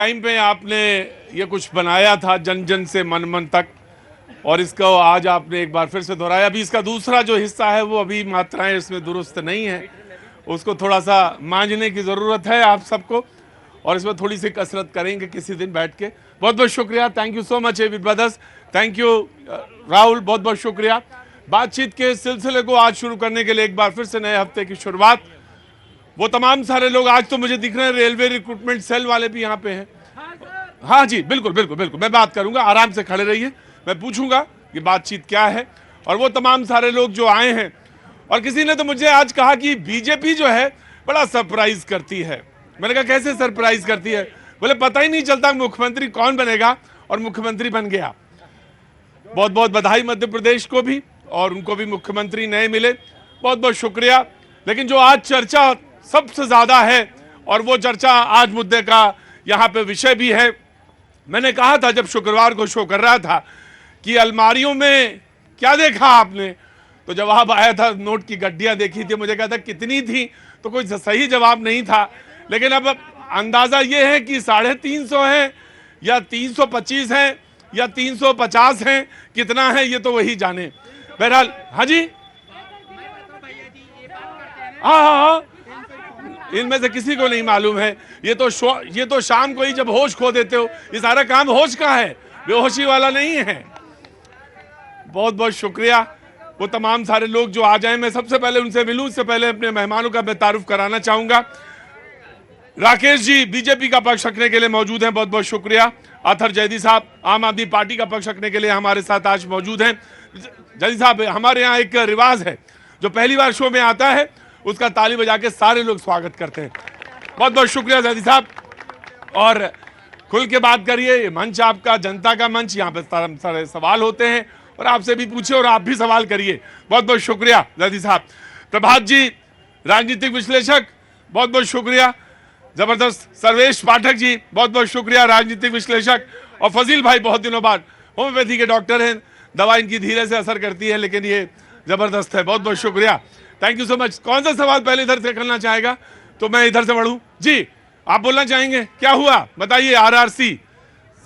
Time पे आपने ये कुछ बनाया था जन जन से मन मन तक, और इसको आज आपने एक बार फिर से दोहराया। अभी इसका दूसरा जो हिस्सा है वो अभी मात्राएं इसमें दुरुस्त नहीं है, उसको थोड़ा सा मांझने की ज़रूरत है आप सबको, और इसमें थोड़ी सी कसरत करेंगे किसी दिन बैठ के। बहुत बहुत शुक्रिया, thank you so much AV brothers, thank you Rahul, बहुत बहुत शुक्रिया। बातचीत के सिलसिले को आज शुरू करने के लिए एक बार फिर से नए हफ्ते की शुरुआत। वो तमाम सारे लोग आज तो मुझे दिख रहे हैं, रेलवे रिक्रूटमेंट सेल वाले भी यहाँ पे हैं। हाँ जी, बिल्कुल बिल्कुल बिल्कुल, मैं बात करूंगा, आराम से खड़े रहिए, मैं पूछूंगा कि बातचीत क्या है। और वो तमाम सारे लोग जो आए हैं, और किसी ने तो मुझे आज कहा कि बीजेपी जो है बड़ा सरप्राइज करती है। मैंने कहा कैसे सरप्राइज करती है? बोले पता ही नहीं चलता मुख्यमंत्री कौन बनेगा, और मुख्यमंत्री बन गया। बहुत बहुत बधाई मध्य प्रदेश को भी, और उनको भी मुख्यमंत्री नए मिले, बहुत बहुत शुक्रिया। लेकिन जो आज चर्चा सबसे ज्यादा है, और वो चर्चा आज मुद्दे का यहाँ पे विषय भी है। मैंने कहा था जब शुक्रवार को शो कर रहा था कि अलमारियों में क्या देखा आपने, तो जवाब आया था नोट की गड्डियां देखी थी। मुझे कहा था कितनी थी, तो कोई सही जवाब नहीं था। लेकिन अब अंदाजा ये है कि 350 है, या 325 है, या 350 है, कितना है ये तो वही जाने। बहरहाल हाँ जी, हाँ, इनमें से किसी को नहीं मालूम है। ये तो शाम को ही जब होश खो देते हो, ये सारा काम होश का है, बेहोशी वाला नहीं है। बहुत बहुत शुक्रिया। वो तमाम सारे लोग जो आ जाएं, मैं सबसे पहले उनसे मिलूं, उससे पहले अपने मेहमानों का मैं तारुफ कराना चाहूंगा। राकेश जी बीजेपी का पक्ष रखने के लिए मौजूद हैं, बहुत बहुत शुक्रिया। अथर जैदी साहब आम आदमी पार्टी का पक्ष रखने के लिए हमारे साथ आज मौजूद हैं। जैदी साहब, हमारे यहाँ एक रिवाज है, जो पहली बार शो में आता है उसका ताली बजा के सारे लोग स्वागत करते हैं। बहुत बहुत शुक्रिया जैदी साहब, और खुल के बात करिए, ये मंच आपका, जनता का मंच, यहाँ पे सारे सवाल होते हैं, और आपसे भी पूछिए और आप भी सवाल करिए। बहुत बहुत शुक्रिया जैदी साहब। प्रभात जी राजनीतिक विश्लेषक, बहुत बहुत शुक्रिया। जबरदस्त सर्वेश पाठक जी, बहुत बहुत शुक्रिया, राजनीतिक विश्लेषक। और फजील भाई बहुत दिनों बाद होम्योपैथी के डॉक्टर हैं, दवा इनकी धीरे से असर करती है, लेकिन ये जबरदस्त है। बहुत बहुत शुक्रिया, थैंक यू सो मच। कौन सा सवाल पहले इधर से करना चाहेगा? तो मैं इधर से बढ़ूं जी, आप बोलना चाहेंगे, क्या हुआ बताइए। आरआरसी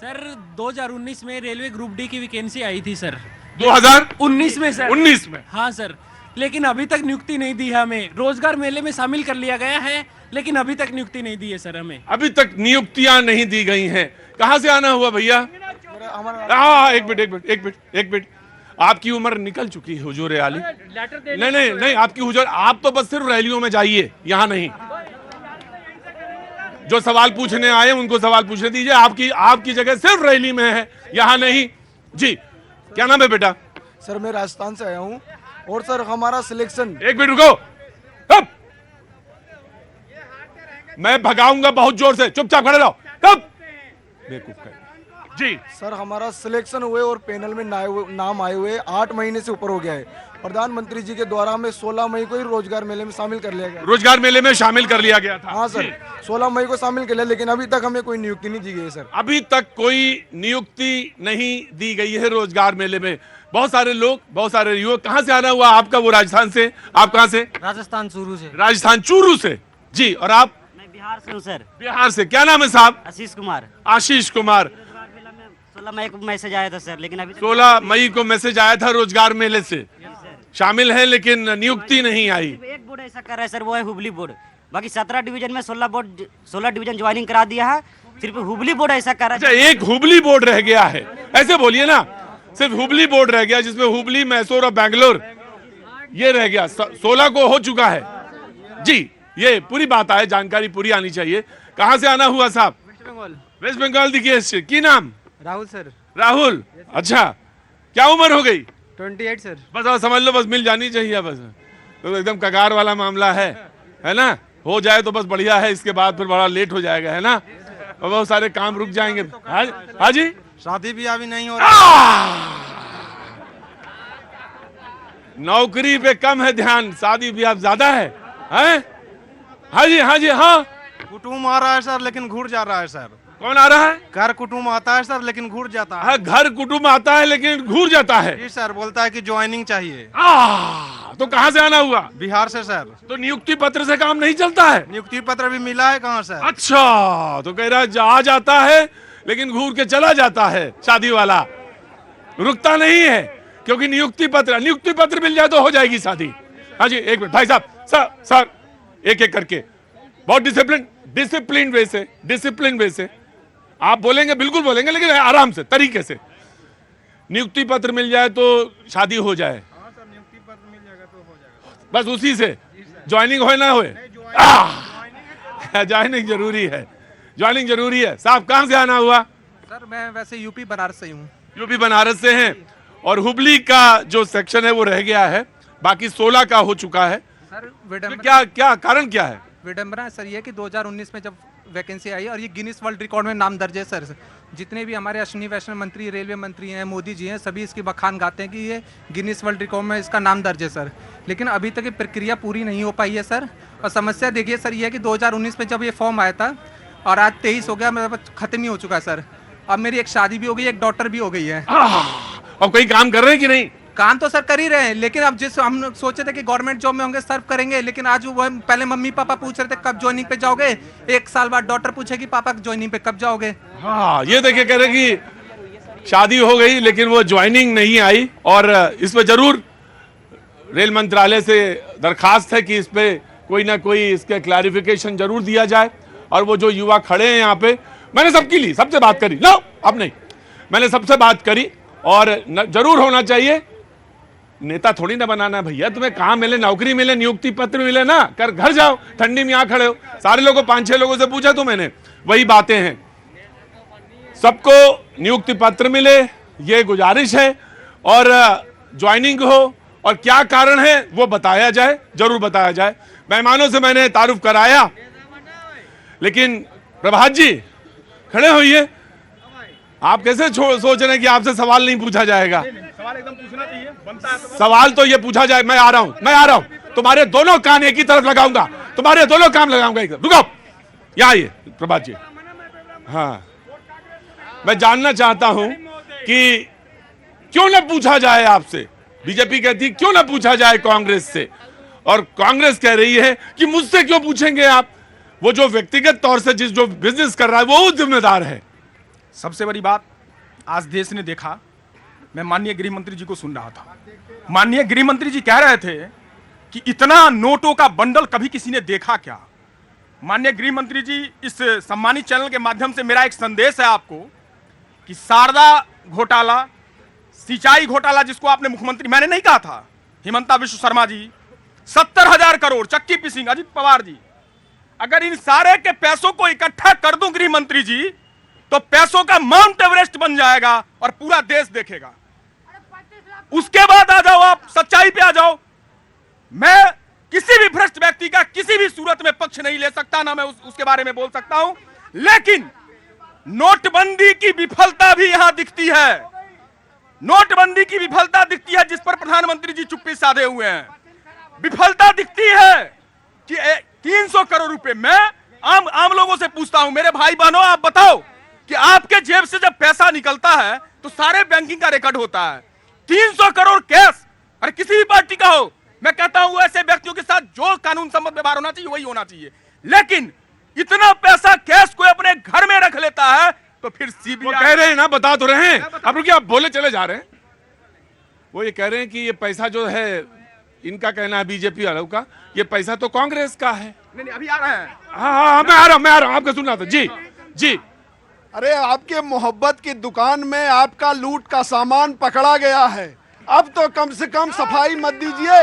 सर 2019 में रेलवे ग्रुप डी की वैकेंसी आई थी सर। 2019 में सर? 19 में, हाँ सर, लेकिन अभी तक नियुक्ति नहीं दी है हमें। रोजगार मेले में शामिल कर लिया गया है, लेकिन अभी तक नियुक्ति नहीं दी है सर हमें। अभी तक नियुक्तियां नहीं दी गई हैं। कहां से आना हुआ भैया? एक मिनट, आपकी उम्र निकल चुकी है हुजूर आली। नहीं, आपकी हुजूर, आप तो बस सिर्फ रैलियों में जाइए, यहाँ नहीं। जो सवाल पूछने आए उनको सवाल पूछने दीजिए, आपकी जगह सिर्फ रैली में है, यहाँ नहीं। जी क्या नाम है बेटा? सर मैं राजस्थान से आया हूँ, और सर हमारा सिलेक्शन। एक मिनट रुको, अब मैं भगाऊंगा बहुत जोर से, चुपचाप खड़े रहो। कब बेवकूफ जी। सर हमारा सिलेक्शन हुए और पैनल में नाम आए हुए 8 महीने से ऊपर हो गया है। प्रधानमंत्री जी के द्वारा हमें 16 मई को ही रोजगार मेले में शामिल कर लिया गया। रोजगार मेले में शामिल कर लिया गया था? हाँ सर, 16 मई को शामिल कर लिया, लेकिन अभी तक हमें कोई नियुक्ति नहीं दी गई है सर। अभी तक कोई नियुक्ति नहीं दी गई है रोजगार मेले में। बहुत सारे लोग, बहुत सारे युवक, कहाँ से आना हुआ आपका? वो राजस्थान से, आप कहाँ से? राजस्थान चूरू से। राजस्थान चूरू से जी। और आप? मैं बिहार से हूँ सर। बिहार से, क्या नाम है साहब? आशीष कुमार। आशीष कुमार। 16 मई को मैसेज आया था सर, लेकिन अभी 16 मई को मैसेज आया था रोजगार मेले से, शामिल है, लेकिन नियुक्ति नहीं आई। एक बोर्ड ऐसा कर रहा है सर, वो है हुबली बोर्ड। बाकी 17 डिवीजन में 16 डिवीजन ज्वाइनिंग करा दिया है, सिर्फ हुबली बोर्ड ऐसा कर रहा है। अच्छा, एक हुबली बोर्ड रह गया है, ऐसे बोलिए ना, सिर्फ हुबली बोर्ड रह गया, जिसमें हुबली, मैसूर और बैंगलोर ये रह गया। 16 को हो चुका है जी। ये पूरी बात है, जानकारी पूरी आनी चाहिए। कहाँ से आना हुआ साहब? वेस्ट बंगाल दिखिए। की नाम? राहुल सर। राहुल, अच्छा, क्या उम्र हो गई? 28 सर। बस और समझ लो, बस मिल जानी चाहिए बस, तो एकदम कगार वाला मामला है ना? हो जाए तो बस बढ़िया है, इसके बाद फिर बड़ा लेट हो जाएगा, है ना? और बहुत सारे काम रुक जाएंगे। हाँ जी, शादी ब्याह भी नहीं हो रहा। नौकरी पे कम है ध्यान, शादी ब्याह ज्यादा है, हैं? हाँ जी, हाँ जी, हाँ। कुटुम्ब आ रहा है सर, लेकिन घूर जा रहा है सर। कौन आ रहा है? घर कुटुंब आता है सर, लेकिन घूर जाता है। हाँ, घर कुटुंब आता है लेकिन घूर जाता है। जी सर, बोलता है कि ज्वाइनिंग चाहिए। तो कहाँ से आना हुआ? बिहार से सर। तो नियुक्ति पत्र से काम नहीं चलता है? नियुक्ति पत्र भी मिला है कहाँ सर? अच्छा, तो कह रहा है आ जाता है लेकिन घूर के चला जाता है। शादी वाला रुकता नहीं है, क्योंकि नियुक्ति पत्र मिल जाए तो हो जाएगी शादी। हाँ जी, एक मिनट भाई साहब, सर एक एक करके, बहुत डिसिप्लिन वे से आप बोलेंगे, बिल्कुल बोलेंगे, लेकिन आराम से, तरीके से। नियुक्ति पत्र मिल जाए तो शादी हो जाए, नियुक्ति पत्र मिल जाएगा तो हो जाएगा, बस उसी से ज्वाइनिंग हो ना होए। ज्वाइनिंग जरूरी है। साहब कहाँ से आना हुआ? सर मैं वैसे यूपी बनारस से हूँ। यूपी बनारस से हैं, और हुबली का जो सेक्शन है वो रह गया है, बाकी 16 का हो चुका है। सर तो क्या कारण क्या है? विडम्बना सर ये कि 2019 में जब वैकेंसी आई और ये गिनीज वर्ल्ड रिकॉर्ड में नाम दर्ज है सर। जितने भी हमारे अश्विनी वैष्णव मंत्री, रेलवे मंत्री हैं, मोदी जी हैं, सभी इसकी बखान गाते हैं कि ये गिनीज वर्ल्ड रिकॉर्ड में इसका नाम दर्ज है सर। लेकिन अभी तक ये प्रक्रिया पूरी नहीं हो पाई है सर। और समस्या देखिए सर, ये है कि 2019 में जब ये फॉर्म आया था और आज 23 हो गया, मतलब खत्म ही हो चुका है सर। अब मेरी एक शादी भी हो गई, एक डॉटर भी हो गई है। अब कहीं काम कर रहे हैं कि नहीं? काम तो सर कर ही रहे हैं, लेकिन अब जिस हम सोचे थे कि गवर्नमेंट जॉब में होंगे, सर्व करेंगे, लेकिन आज वो पहले मम्मी पापा पूछ रहे थे कब ज्वाइनिंग पे जाओगे, 1 साल बाद डॉटर पूछेगी पापा ज्वाइनिंग पे कब जाओगे। हाँ, ये देखिए, कह रहे कि शादी हो गई लेकिन वो ज्वाइनिंग नहीं आई, और इस पे जरूर रेल मंत्रालय से दरखास्त है कि इस पे कोई ना कोई इसके क्लैरिफिकेशन जरूर दिया जाए। और वो जो युवा खड़े हैं यहाँ पे, मैंने सबसे बात करी, नो अब नहीं, मैंने सबसे बात करी, और जरूर होना चाहिए। नेता थोड़ी ना बनाना भैया, तुम्हें काम मिले, नौकरी मिले, नियुक्ति पत्र मिले ना, कर घर जाओ, ठंडी में यहाँ खड़े हो। सारे लोगों, 5-6 लोगों से पूछा तो मैंने, वही बातें हैं। सबको नियुक्ति पत्र मिले, ये गुजारिश है, और ज्वाइनिंग हो, और क्या कारण है वो बताया जाए, जरूर बताया जाए। मेहमानों से मैंने तारुफ कराया, लेकिन प्रभात जी खड़े होइए। आप कैसे सोच रहे हैं कि आपसे सवाल नहीं पूछा जाएगा? सवाल एकदम पूछना चाहिए, बनता है तो। सवाल तो ये पूछा जाए। मैं आ रहा हूं, तुम्हारे दोनों कान एक ही तरफ लगाऊंगा, तुम्हारे दोनों काम लगाऊंगा एक तरफ। रुको, यहाँ आइए प्रभात जी। हाँ, मैं जानना चाहता हूं कि क्यों ना पूछा जाए आपसे। बीजेपी कहती क्यों ना पूछा जाए कांग्रेस से, और कांग्रेस कह रही है कि मुझसे क्यों पूछेंगे आप? वो जो व्यक्तिगत तौर से जो बिजनेस कर रहा है वो जिम्मेदार है। सबसे बड़ी बात आज देश ने देखा, मैं माननीय गृह मंत्री जी को सुन रहा था, माननीय गृह मंत्री जी कह रहे थे कि इतना नोटों का बंडल कभी किसी ने देखा क्या। माननीय गृह मंत्री जी, इस सम्मानित चैनल के माध्यम से मेरा एक संदेश है आपको कि शारदा घोटाला, सिंचाई घोटाला, जिसको आपने मुख्यमंत्री, मैंने नहीं कहा था, हिमंता विश्व शर्मा जी, 70,000 करोड़, चक्की पिसिंग, अजित पवार जी, अगर इन सारे के पैसों को इकट्ठा कर दूं गृह मंत्री जी, तो पैसों का माउंट एवरेस्ट बन जाएगा और पूरा देश देखेगा। उसके बाद आ जाओ, आप सच्चाई पे आ जाओ। मैं किसी भी भ्रष्ट व्यक्ति का किसी भी सूरत में पक्ष नहीं ले सकता, ना मैं उसके बारे में बोल सकता हूं, लेकिन नोटबंदी की विफलता भी यहां दिखती है। नोटबंदी की विफलता दिखती है, जिस पर प्रधानमंत्री जी चुप्पी साधे हुए हैं। विफलता दिखती है कि 300 करोड़ रुपए, मैं आम लोगों से पूछता हूं, मेरे भाई बहनों, आप बताओ कि आपके जेब से जब पैसा निकलता है तो सारे बैंकिंग का रिकॉर्ड होता है। 300 करोड़ कैश, अरे किसी भी पार्टी का हो, मैं कहता हूं ऐसे व्यक्तियों के साथ जो कानून सम्मत व्यवहार होना चाहिए वही होना चाहिए। लेकिन इतना पैसा कैश कोई अपने घर में रख लेता है तो फिर सीबीआई कह रहे हैं ना, बता तो रहे हैं, अब रुकिए, आप बोले चले जा रहे हैं। वो ये कह रहे हैं कि ये पैसा जो है, इनका कहना है बीजेपी वालों का, ये पैसा तो कांग्रेस का है। नहीं, अभी आ रहे हैं। हाँ, मैं आ रहा हूं, आपका सुनना था जी। अरे आपके मोहब्बत की दुकान में आपका लूट का सामान पकड़ा गया है, अब तो कम से कम सफाई मत दीजिए।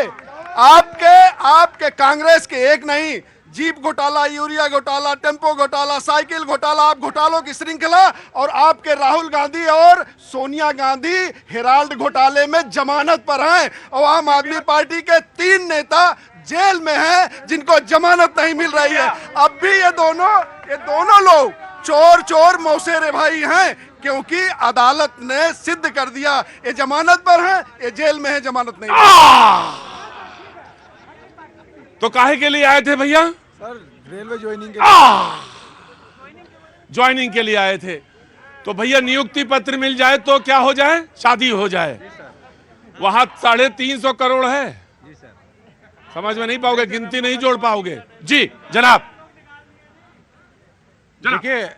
आपके कांग्रेस के एक नहीं, जीप घोटाला, यूरिया घोटाला, टेम्पो घोटाला, साइकिल घोटाला, आप घोटालों की श्रृंखला, और आपके राहुल गांधी और सोनिया गांधी हेराल्ड घोटाले में जमानत पर हैं, और आम आदमी पार्टी के 3 नेता जेल में हैं जिनको जमानत नहीं मिल रही है। अब भी ये दोनों लोग चोर मौसेरे भाई हैं, क्योंकि अदालत ने सिद्ध कर दिया ये जमानत पर हैं, ये जेल में है, जमानत नहीं। तो काहे के लिए आए थे भैया? सर रेलवे ज्वाइनिंग के ज्वाइनिंग के लिए आए थे। तो भैया नियुक्ति पत्र मिल जाए तो क्या हो जाए, शादी हो जाए। वहां 350 करोड़ है, समझ में नहीं पाओगे, गिनती नहीं जोड़ पाओगे। जी जनाब। देखिए,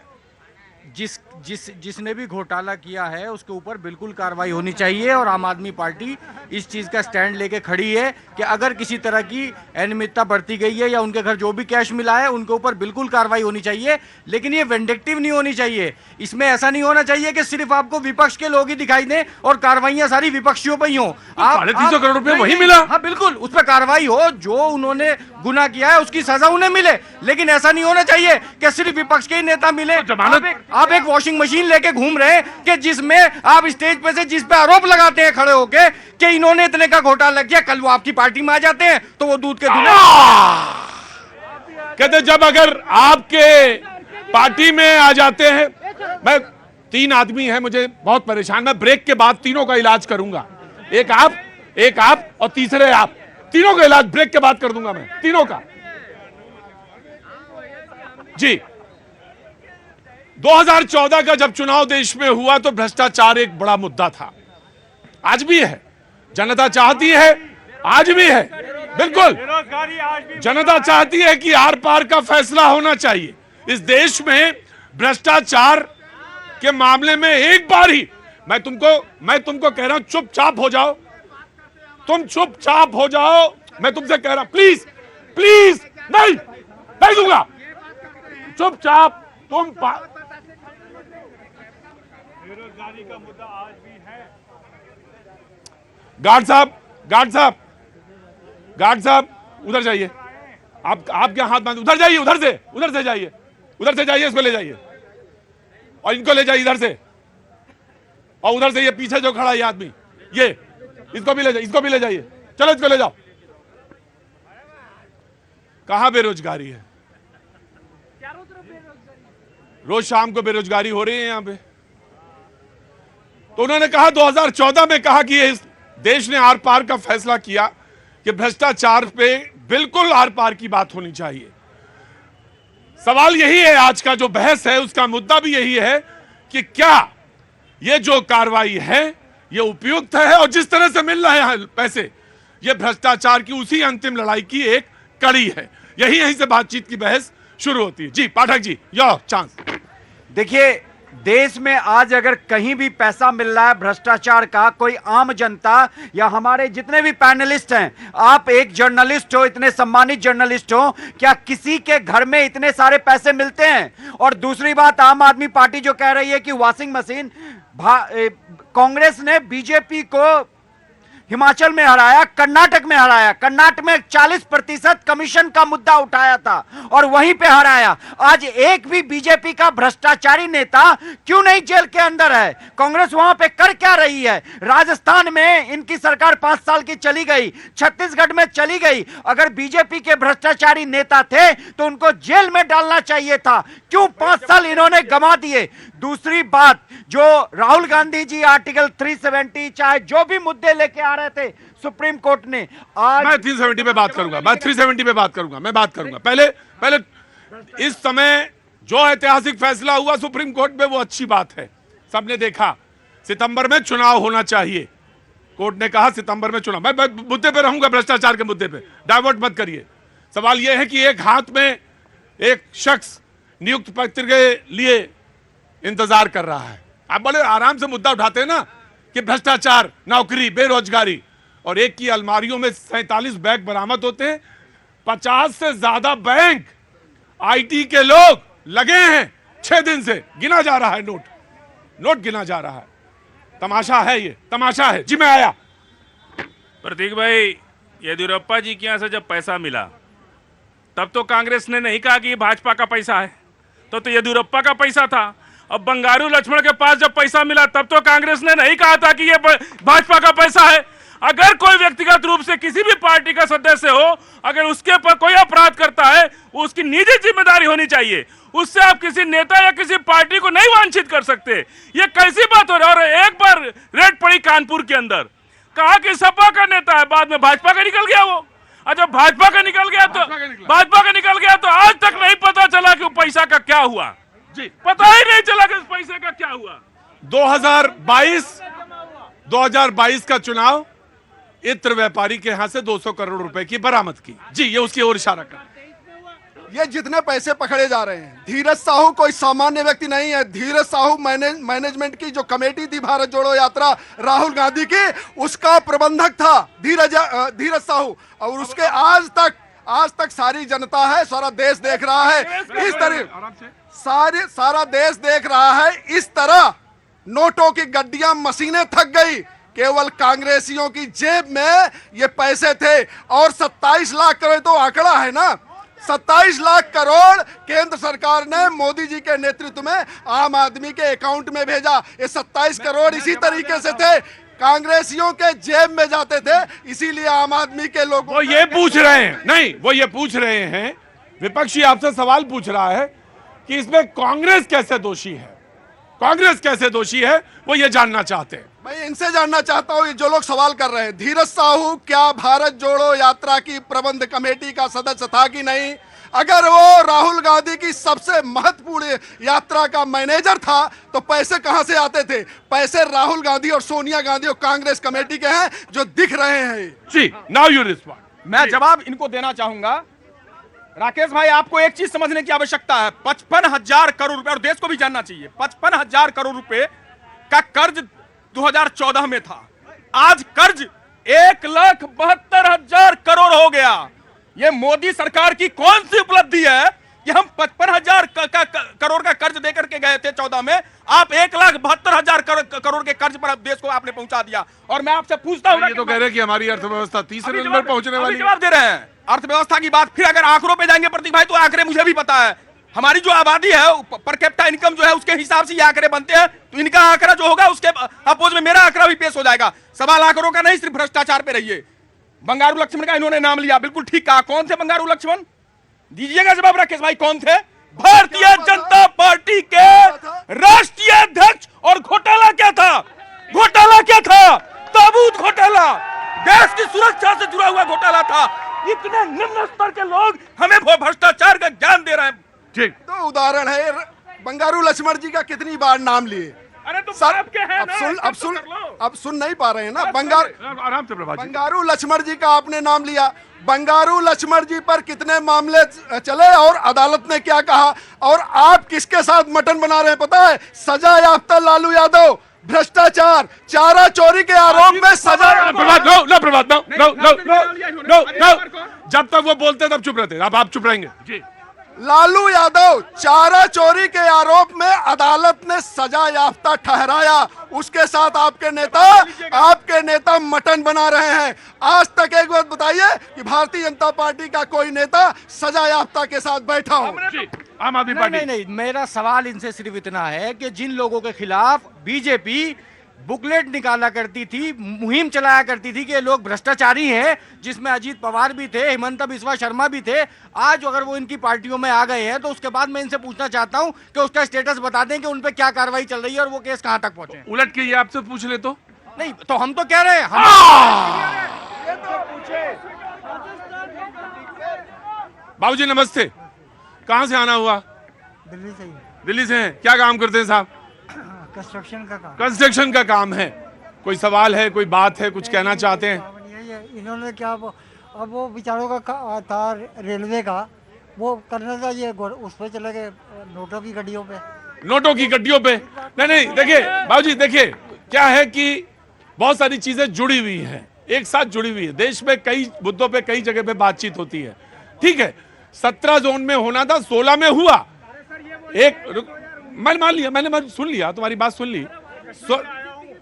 जिसने भी घोटाला किया है उसके ऊपर बिल्कुल कार्रवाई होनी चाहिए और आम आदमी पार्टी इस चीज का स्टैंड लेके खड़ी है कि अगर किसी तरह की अनियमितता बरती गई है या उनके घर जो भी कैश मिला है उनके ऊपर बिल्कुल कार्रवाई होनी चाहिए, लेकिन ये वेंडिक्टिव नहीं होनी चाहिए। इसमें ऐसा नहीं होना चाहिए कि सिर्फ आपको विपक्ष के लोग ही दिखाई दें और कार्रवाइयां सारी विपक्षियों पर ही हो। 350 करोड़ रुपए वही मिला। हाँ बिल्कुल, उस पर कार्रवाई हो, जो उन्होंने गुनाह किया है उसकी सजा उन्हें मिले, लेकिन ऐसा नहीं होना चाहिए कि सिर्फ विपक्ष के ही नेता मिले। आप एक वॉशिंग मशीन लेके घूम रहे हैं कि जिसमें आप स्टेज पे से जिस पे आरोप लगाते हैं खड़े होके कि इन्होंने इतने का घोटाला किया, कल वो आपकी पार्टी में आ जाते हैं तो वो दूध के दूध कहते जब अगर आपके पार्टी में आ जाते हैं। मैं 3 आदमी हैं, मुझे बहुत परेशान, मैं ब्रेक के बाद तीनों का इलाज करूंगा। एक आप और तीसरे आप, तीनों का इलाज ब्रेक के बाद कर दूंगा मैं, तीनों का। जी 2014 का जब चुनाव देश में हुआ तो भ्रष्टाचार एक बड़ा मुद्दा था, आज भी है, जनता चाहती है, आज भी है, बिल्कुल जनता चाहती है कि आर पार का फैसला होना चाहिए। इस देश में भ्रष्टाचार के मामले में एक बार ही मैं तुमको कह रहा हूं, चुपचाप हो जाओ, तुम चुपचाप हो जाओ, मैं तुमसे कह रहा, प्लीज प्लीज, नहीं दूंगा, चुपचाप तुम। बेरोजगारी का मुद्दा आज भी है। गार्ड साहब उधर जाइए, आप क्या हाथ बांध, उधर जाइए, उधर से जाइए, इसको ले जाइए और इनको ले जाइए इधर से, और उधर से ये पीछे जो खड़ा है ये आदमी, ये इसको भी ले जाइए, चलो इसको ले जाओ। कहां बेरोजगारी है? रोज शाम को बेरोजगारी हो रही है यहां पे। तो उन्होंने कहा 2014 में कहा कि इस देश ने आर पार का फैसला किया कि भ्रष्टाचार पे बिल्कुल आर पार की बात होनी चाहिए। सवाल यही है, आज का जो बहस है उसका मुद्दा भी यही है कि क्या ये जो कार्रवाई है ये उपयुक्त है, और जिस तरह से मिल रहे हैं पैसे, ये भ्रष्टाचार की उसी अंतिम लड़ाई की एक कड़ी है। यहीं से बातचीत की बहस शुरू होती है। जी पाठक जी, योर चांस। देखिए, देश में आज अगर कहीं भी पैसा मिल रहा है भ्रष्टाचार का, कोई आम जनता या हमारे जितने भी पैनलिस्ट हैं, आप एक जर्नलिस्ट हो, इतने सम्मानित जर्नलिस्ट हो, क्या किसी के घर में इतने सारे पैसे मिलते हैं? और दूसरी बात, आम आदमी पार्टी जो कह रही है कि वॉशिंग मशीन, कांग्रेस ने बीजेपी को हिमाचल में हराया, कर्नाटक में हराया, कर्नाटक में 40% कमीशन का मुद्दा उठाया था और वहीं पे हराया। आज एक भी बीजेपी का भ्रष्टाचारी नेता क्यों नहीं जेल के अंदर है? कांग्रेस वहां पे कर क्या रही है? राजस्थान में इनकी सरकार 5 साल की चली गई, छत्तीसगढ़ में चली गई। अगर बीजेपी के भ्रष्टाचारी नेता थे तो उनको जेल में डालना चाहिए था, क्यों 5 साल इन्होंने गंवा दिए? दूसरी बात, जो राहुल गांधी जी आर्टिकल 370 चाहे जो भी मुद्दे लेके आ रहे थे सुप्रीम कोर्ट ने, आज मैं 370 पे बात करूंगा, मैं 370 पे बात करूंगा। पहले इस समय जो ऐतिहासिक फैसला हुआ सुप्रीम कोर्ट में वो अच्छी बात है, सबने देखा। सितंबर में चुनाव होना चाहिए, कोर्ट ने कहा सितंबर में चुनाव। मैं मुद्दे पे रहूंगा, भ्रष्टाचार के मुद्दे पे डाइवर्ट मत करिए। सवाल यह है कि एक हाथ में एक शख्स नियुक्त पत्र के लिए इंतजार कर रहा है, आप बड़े आराम से मुद्दा उठाते हैं ना कि भ्रष्टाचार, नौकरी, बेरोजगारी, और एक की अलमारियों में 47 बैग बरामद होते हैं। 50 से ज्यादा बैंक आईटी के लोग लगे हैं, 6 दिन से गिना जा रहा है, नोट गिना जा रहा है। तमाशा है, ये तमाशा है। जी मैं आया। प्रतीक भाई, येदियुरप्पा जी के यहाँ से जब पैसा मिला तब तो कांग्रेस ने नहीं कहा कि ये भाजपा का पैसा है, तो येदियुरप्पा का पैसा था। अब बंगारू लक्ष्मण के पास जब पैसा मिला तब तो कांग्रेस ने नहीं कहा था कि ये भाजपा का पैसा है। अगर कोई व्यक्तिगत रूप से किसी भी पार्टी का सदस्य हो, अगर उसके पर कोई अपराध करता है, उसकी निजी जिम्मेदारी होनी चाहिए। उससे आप किसी नेता या किसी पार्टी को नहीं वांछित कर सकते। ये कैसी बात हो रही है? और एक बार रेड पड़ी कानपुर के अंदर, कहा कि सपा का नेता है, बाद में भाजपा का निकल गया वो। अच्छा, भाजपा का निकल गया तो आज तक नहीं पता चला कि पैसा का क्या हुआ। जी पता ही नहीं चला कि इस पैसे का क्या हुआ। 2022 का चुनाव इत्र व्यापारी के यहां से 200 करोड़ रुपए की बरामद की। जी ये उसकी ओर इशारा कर। ये जितने पैसे पकड़े जा रहे हैं, धीरज साहू कोई सामान्य व्यक्ति नहीं है। धीरज साहू मैनेजमेंट की जो कमेटी थी भारत जोड़ो यात्रा राहुल गांधी की, उसका प्रबंधक था धीरज साहू। और उसके आज तक सारी जनता है, सारा देश देख रहा है इस तरह, सारा देश देख रहा है इस तरह नोटों की गड्डियां मशीनें थक गई, केवल कांग्रेसियों की जेब में ये पैसे थे। और 27 लाख करोड़ तो आंकड़ा है ना, 27 लाख करोड़ केंद्र सरकार ने मोदी जी के नेतृत्व में आम आदमी के अकाउंट में भेजा। ये 27 करोड़ इसी तरीके से थे, कांग्रेसियों के जेब में जाते थे, इसीलिए आम आदमी के लोग वो ये पूछ रहे हैं, नहीं वो ये पूछ रहे हैं, विपक्षी आपसे सवाल पूछ रहा है कि इसमें कांग्रेस कैसे दोषी है, कांग्रेस कैसे दोषी है, वो ये जानना चाहते हैं। मैं इनसे जानना चाहता हूं, जो लोग सवाल कर रहे हैं, धीरज साहू क्या भारत जोड़ो यात्रा की प्रबंध कमेटी का सदस्य था कि नहीं? अगर वो राहुल गांधी की सबसे महत्वपूर्ण यात्रा का मैनेजर था तो पैसे कहां से आते थे? पैसे राहुल गांधी और सोनिया गांधी और कांग्रेस कमेटी के हैं जो दिख रहे हैं। जी नाउ यू रिस्पॉन्ड। मैं जवाब इनको देना चाहूंगा। राकेश भाई, आपको एक चीज समझने की आवश्यकता है, 55,000 करोड़ रुपए, और देश को भी जानना चाहिए, 55,000 करोड़ रुपए का कर्ज 2014 में था। आज कर्ज 1,72,000 करोड़ हो गया। ये मोदी सरकार की कौन सी उपलब्धि है कि हम 55,000 करोड़ का कर्ज देकर के गए थे 14 में, आप 1,72,000 करोड़ के कर्ज पर देश को आपने पहुंचा दिया। और मैं आपसे पूछता हूं, ये तो कह रहे हैं कि हमारी अर्थव्यवस्था तीसरे नंबर पहुंचने वाली है। जवाब दे रहे हैं अर्थव्यवस्था की बात। फिर अगर आंकड़ों पे जाएंगे प्रतीक भाई, तो आंकड़े मुझे भी पता है, हमारी जो आबादी है पर कैपिटा इनकम जो है उसके हिसाब से ये आंकड़े बनते हैं। तो इनका आंकड़ा जो होगा उसके अपोज में मेरा आंकड़ा भी पेश हो जाएगा। सवाल आंकड़ों का नहीं, सिर्फ भ्रष्टाचार पे रहिए। बंगारू लक्ष्मण का इन्होंने नाम लिया, बिल्कुल ठीक कहा। कौन थे बंगारू लक्ष्मण? दीजिएगा जवाब राकेश भाई, कौन थे? भारतीय जनता पार्टी के राष्ट्रीय अध्यक्ष। और घोटाला क्या था? घोटाला क्या था? ताबूत घोटाला, देश की सुरक्षा से जुड़ा हुआ घोटाला था। इतने निम्न स्तर के लोग हमें भ्रष्टाचार का ज्ञान दे रहे हैं। ठीक, तो उदाहरण है, बंगारू लक्ष्मण जी का कितनी बार नाम लिए? अरे तो सर, आपके हैं ना, अब सुन नहीं पा रहे हैं ना। आराम से प्रभात जी। बंगारू लक्ष्मण जी का आपने नाम लिया, बंगारू लक्ष्मण जी पर कितने मामले चले और अदालत ने क्या कहा? और आप किसके साथ मटन बना रहे हैं पता है? सजा याफ्ता लालू यादव, भ्रष्टाचार, चारा चोरी के आरोप में सजा। जब तक वो बोलते तब चुप रहते, अब आप चुप रहेंगे जी। लालू यादव चारा चोरी के आरोप में अदालत ने सजा याफ्ता ठहराया, उसके साथ आपके नेता मटन बना रहे हैं। आज तक एक बात बताइए कि भारतीय जनता पार्टी का कोई नेता सजा याफ्ता के साथ बैठा हो? आम आदमी पार्टी। नहीं, मेरा सवाल इनसे सिर्फ इतना है कि जिन लोगों के खिलाफ बीजेपी बुकलेट निकाला करती थी, मुहिम चलाया करती थी कि ये लोग भ्रष्टाचारी हैं, जिसमें अजीत पवार भी थे, हिमंत बिस्वा शर्मा भी थे, आज अगर वो इनकी पार्टियों में आ गए हैं तो उसके बाद मैं इनसे पूछना चाहता हूं कि उसका स्टेटस बता दें कि उन पे क्या कार्रवाई चल रही है और वो केस कहां तक पहुंचे। उलट के ये आपसे पूछ ले तो नहीं, तो हम तो कह रहे हैं बाबूजी नमस्ते, कहां से आना हुआ? दिल्ली से ही। दिल्ली से हैं, क्या काम करते हैं साहब? कंस्ट्रक्शन का काम। कंस्ट्रक्शन का काम है। कोई सवाल है, कोई बात है, कुछ कहना चाहते हैं? यही है, इन्होंने क्या अब वो बेचारों का था रेलवे का, वो करना था, ये उस पर चले गए नोटों की गड्डियों पे। नोटों की गड्डियों पे? नहीं, देखिए बाबूजी, देखिए क्या है कि बहुत सारी चीजें जुड़ी हुई हैं, एक साथ जुड़ी हुई है। देश में कई मुद्दों पे कई जगह पे बातचीत होती है, ठीक है। 17 जोन में होना था, 16 में हुआ। मैंने मान लिया, मैंने सुन लिया, तुम्हारी बात सुन ली,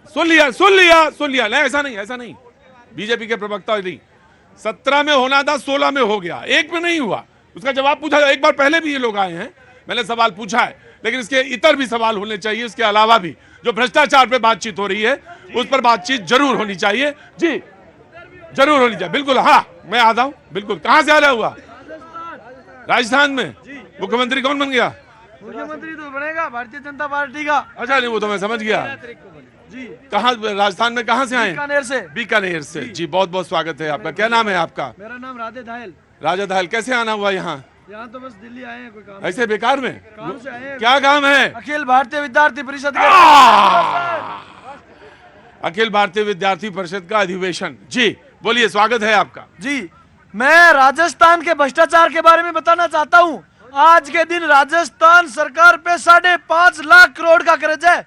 सुन लिया। नहीं, ऐसा नहीं, बीजेपी के प्रवक्ता नहीं। 17 में होना था, 16 में हो गया, एक में नहीं हुआ। उसका जवाब पूछा, एक बार पहले भी ये लोग आए हैं, मैंने सवाल पूछा है, लेकिन इसके इतर भी सवाल होने चाहिए। इसके अलावा भी जो भ्रष्टाचार पे बातचीत हो रही है उस पर बातचीत जरूर होनी चाहिए जी, जरूर होनी चाहिए। बिल्कुल, हाँ मैं आता हूँ, बिल्कुल। कहाँ से आ रहा हुआ? राजस्थान में। मुख्यमंत्री कौन बन गया? मुख्यमंत्री तो बनेगा भारतीय जनता पार्टी का। अच्छा, नहीं वो तो मैं समझ गया जी। कहाँ, राजस्थान में कहाँ से आए? बीकानेर से जी। बहुत बहुत स्वागत है आपका। क्या नाम है आपका? मेरा नाम राधे धायल। राजा धायल, कैसे आना हुआ यहाँ? यहाँ तो बस दिल्ली आए हैं, कोई काम ऐसे बेकार में काम से आए हैं। क्या काम है? अखिल भारतीय विद्यार्थी परिषद के अखिल भारतीय विद्यार्थी परिषद का अधिवेशन। जी बोलिए, स्वागत है आपका। जी, मैं राजस्थान के भ्रष्टाचार के बारे में बताना चाहता हूँ। आज के दिन राजस्थान सरकार पे 5.5 लाख करोड़ का कर्ज है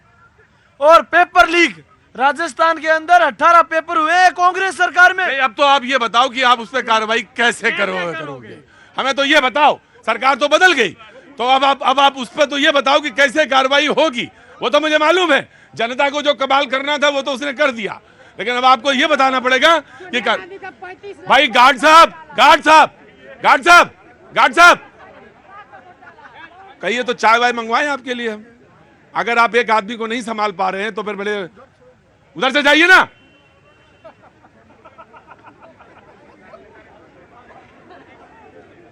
और पेपर लीक राजस्थान के अंदर 18 पेपर हुए हैं कांग्रेस सरकार में। नहीं, अब तो आप ये बताओ कि आप उस पर कार्रवाई कैसे करोगे? हमें तो ये बताओ, सरकार तो बदल गई, तो अब आप उस पर तो ये बताओ कि कैसे कार्रवाई होगी। वो तो मुझे मालूम है, जनता को जो कमाल करना था वो तो उसने कर दिया, लेकिन अब आपको ये बताना पड़ेगा कि भाई गार्ड साहब कहिए तो चाय वाय मंगवाएं आपके लिए हम। अगर आप एक आदमी को नहीं संभाल पा रहे हैं तो फिर बड़े उधर से जाइए ना।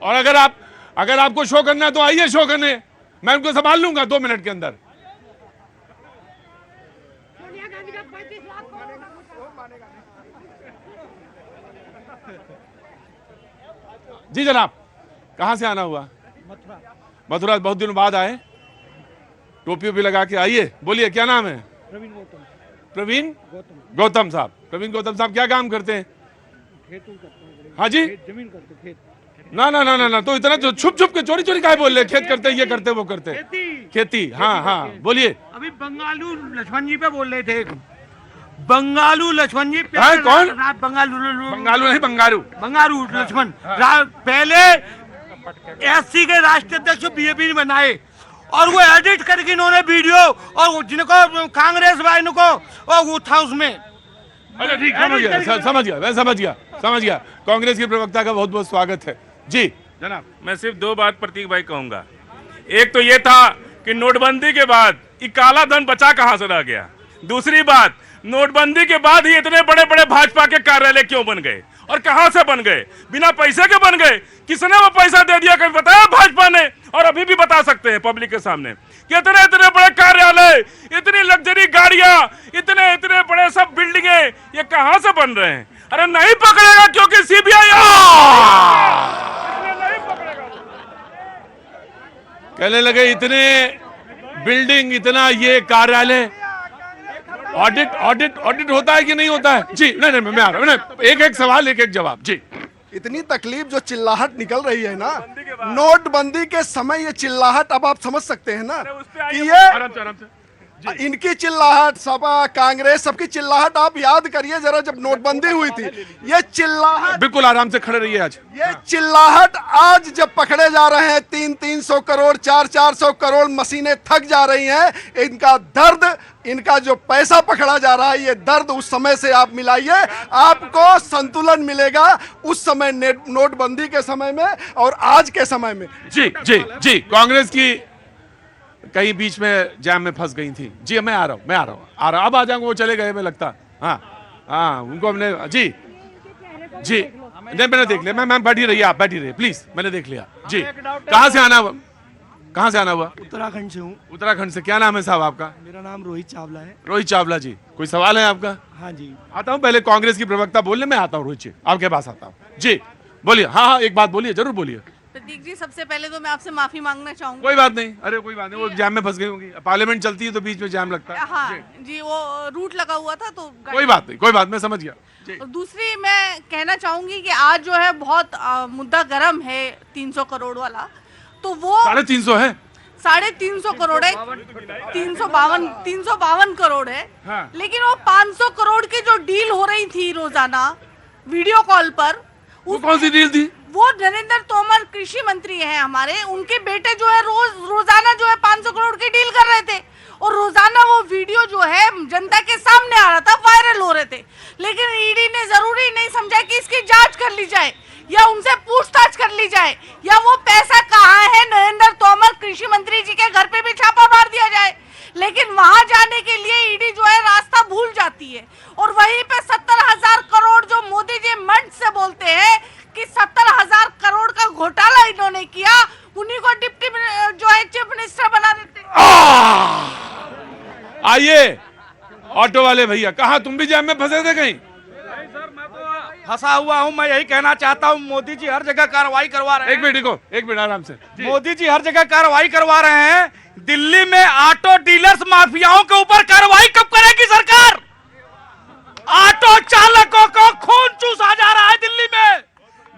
और अगर आपको शो करना है तो आइए शो करने, मैं उनको संभाल लूंगा 2 मिनट के अंदर। जी जनाब, कहां से आना हुआ? मथुरा। बहुत दिनों बाद आए, टोपी भी लगा के आइए। बोलिए, क्या नाम है? प्रवीण गौतम साहब। प्रवीण गौतम साहब क्या काम करते हैं? हाँ जी, जमीन करते, खेत। ना तो इतना जो छुप के चोरी काहे बोल रहे? खेत करते, ये करते, वो करते, खेती। हाँ बोलिए। अभी बंगालू लक्ष्मण जी पे बोल रहे थे, बंगालू लक्ष्मण जी। कौन? बंगालू नहीं, बंगारू लक्ष्मण। पहले एससी के राष्ट्रीय अध्यक्ष बीजेपी ने बनाए और वो एडिट करके इन्होंने वीडियो, और जिनको कांग्रेस वाले को और वो था उसमें। अच्छा ठीक, समझ गया। कांग्रेस के प्रवक्ता का बहुत बहुत स्वागत है। जी जनाब, मैं सिर्फ 2 बात प्रतीक भाई कहूंगा। एक तो ये था कि नोटबंदी के बाद ये काला धन बचा कहां से रह गया। दूसरी बात, नोटबंदी के बाद ही इतने बड़े बड़े भाजपा के कार्यालय क्यों बन गए और कहां से बन गए? बिना पैसे के बन गए। किसने वो पैसा दे दिया, कभी बताया भाजपा ने? और अभी भी बता सकते हैं पब्लिक के सामने कि इतने बड़े कार्यालय, इतनी लग्जरी गाड़ियां, इतने बड़े सब बिल्डिंगे, ये कहां से बन रहे हैं? अरे नहीं पकड़ेगा क्योंकि सीबीआई नहीं पकड़ेगा। कहने लगे इतने बिल्डिंग, इतना ये कार्यालय, ऑडिट होता है कि नहीं होता है? जी नहीं, मैं आ रहा हूं। एक सवाल, एक जवाब। जी, इतनी तकलीफ जो चिल्लाहट निकल रही है ना नोटबंदी के समय, ये चिल्लाहट अब आप समझ सकते हैं ना कि ये आराम से। इनकी चिल्लाहट, सपा, कांग्रेस, सबकी चिल्लाहट आप याद करिए जरा, जब नोटबंदी हुई थी। ये चिल्लाहट, बिल्कुल आराम से खड़े रहिए। आज ये चिल्लाहट आज जब पकड़े जा रहे हैं 300 करोड़, 400 करोड़ मशीनें थक जा रही हैं, इनका दर्द, इनका जो पैसा पकड़ा जा रहा है, ये दर्द उस समय से आप मिलाइए, आपको संतुलन मिलेगा उस समय नोटबंदी के समय में और आज के समय में। जी कांग्रेस की कहीं बीच में जैम में फंस गई थी। जी मैं आ रहा हूँ। अब आ जाऊंगा, वो चले गए, मैं लगता। हाँ उनको हमने जी नहीं, मैंने देख लिया। मैम बैठी रहिए, आप बैठी रहिए प्लीज, मैंने देख लिया। जी कहाँ से आना हुआ? उत्तराखंड से हूँ। उत्तराखंड से। क्या नाम है साहब आपका? मेरा नाम रोहित चावला है। रोहित चावला जी, कोई सवाल है आपका? हाँ जी, आता हूँ। पहले कांग्रेस की प्रवक्ता बोलने में आता हूँ। रोहित जी आपके पास आता हूँ। जी बोलिए। हाँ एक बात बोलिए, जरूर बोलिए। प्रतीक जी, सबसे पहले तो मैं आपसे माफी मांगना चाहूंगी। कोई बात नहीं, अरे कोई बात नहीं, वो जाम में फंस गई होंगी। पार्लियामेंट चलती है तो बीच में जाम लगता है। हाँ जी, वो रूट लगा हुआ था तो कोई बात नहीं, मैं समझ गया। और दूसरी मैं कहना चाहूंगी कि आज जो है बहुत मुद्दा गर्म है 300 करोड़ वाला, तो वो 350 है, 350 करोड़ है, 352 करोड़ है। हाँ। लेकिन वो 500 करोड़ की जो डील हो रही थी रोजाना वीडियो कॉल पर, वो कौन सी डील थी? वो नरेंद्र तोमर कृषि मंत्री हैं हमारे, उनके बेटे जो है रोजाना जो है 500 करोड़ की डील कर रहे थे और रोजाना वो वीडियो जो है जनता के सामने आ रहा था, वायरल हो रहे थे। लेकिन ईडी ने जरूरी नहीं समझा कि इसकी जांच कर ली जाए या उनसे पूछताछ कर ली जाए या वो पैसा कहाँ है नरेंद्र तोमर कृषि मंत्री जी के घर पे भी छापा मार दिया जाए। लेकिन वहां जाने के लिए ईडी जो है रास्ता भूल जाती है और वहीं पे 70,000 करोड़ जो मोदी जी मंच से बोलते हैं कि 70,000 करोड़ का घोटाला इन्होंने किया, उन्हीं को डिप्टी जो है चीफ मिनिस्टर बना देते। आइए ऑटो वाले भैया, कहा तुम भी जैम में फंसे थे कहीं? फंसा हुआ हूं। मैं यही कहना चाहता हूं, मोदी जी हर जगह कार्रवाई करवा रहे हैं। एक मिनट आराम से। मोदी जी हर जगह कार्रवाई करवा रहे हैं। दिल्ली में ऑटो डीलर्स माफियाओं के ऊपर कार्रवाई कब करेगी सरकार? ऑटो चालकों को खून चूसा जा रहा है दिल्ली में।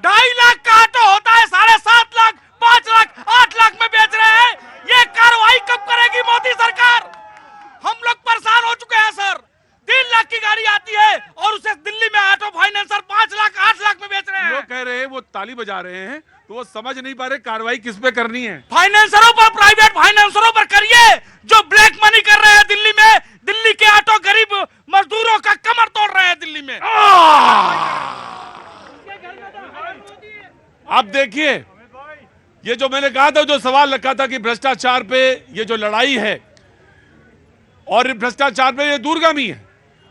2.5 लाख का ऑटो होता है 7.5 लाख, 5 लाख, 8 लाख में बेच रहे हैं। ये कार्रवाई कब करेगी मोदी सरकार? हम लोग परेशान हो चुके हैं सर। 3 लाख की गाड़ी आती है और उसे दिल्ली में ऑटो फाइनेंसर 5 लाख, 8 लाख में बेच रहे हैं। वो कह रहे हैं, वो ताली बजा रहे हैं, तो वो समझ नहीं पा रहे कार्रवाई किस पे करनी है। फाइनेंसरों पर, प्राइवेट फाइनेंसरों पर करिए जो ब्लैक मनी कर रहे हैं दिल्ली में। दिल्ली के ऑटो गरीब मजदूरों का कमर तोड़ रहे हैं दिल्ली में। अब देखिए, ये जो मैंने कहा था, जो सवाल रखा था कि भ्रष्टाचार पे ये जो लड़ाई है और भ्रष्टाचार पे ये दूरगामी है,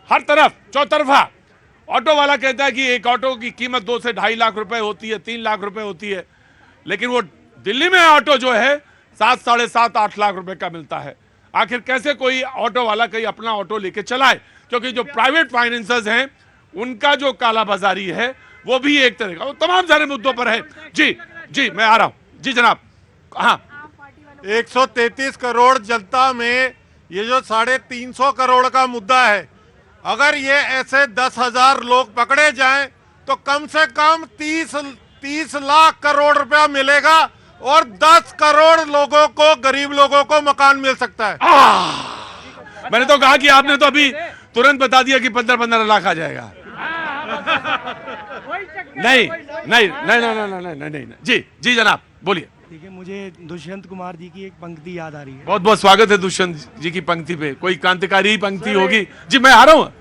हर तरफ चौतरफा। ऑटो वाला कहता है कि एक ऑटो की कीमत 2 से 2.5 लाख रुपए होती है, 3 लाख रुपए होती है, लेकिन वो दिल्ली में ऑटो जो है 7, 7.5, 8 लाख रुपए का मिलता है। आखिर कैसे कोई ऑटो वाला कहीं अपना ऑटो लेके चलाए? क्योंकि जो प्राइवेट फाइनेंसर्स हैं उनका जो कालाबाजारी है वो भी एक तरह का, वो तमाम सारे मुद्दों पर है। जी मैं आ रहा हूं। जी जनाब। हाँ, 133 करोड़ जनता में ये जो 350 करोड़ का मुद्दा है, अगर ये ऐसे 10,000 लोग पकड़े जाएं तो कम से कम 30 लाख करोड़ रुपया मिलेगा और 10 करोड़ लोगों को, गरीब लोगों को मकान मिल सकता है। मैंने तो कहा कि आपने तो अभी तुरंत बता दिया कि 15-15 लाख आ जाएगा। नहीं। जी जनाब बोलिए। देखिए, मुझे दुष्यंत कुमार जी की एक पंक्ति याद आ रही है। बहुत बहुत स्वागत है दुष्यंत जी की पंक्ति पे। कोई क्रांतिकारी पंक्ति होगी? जी मैं आ रहा हूँ।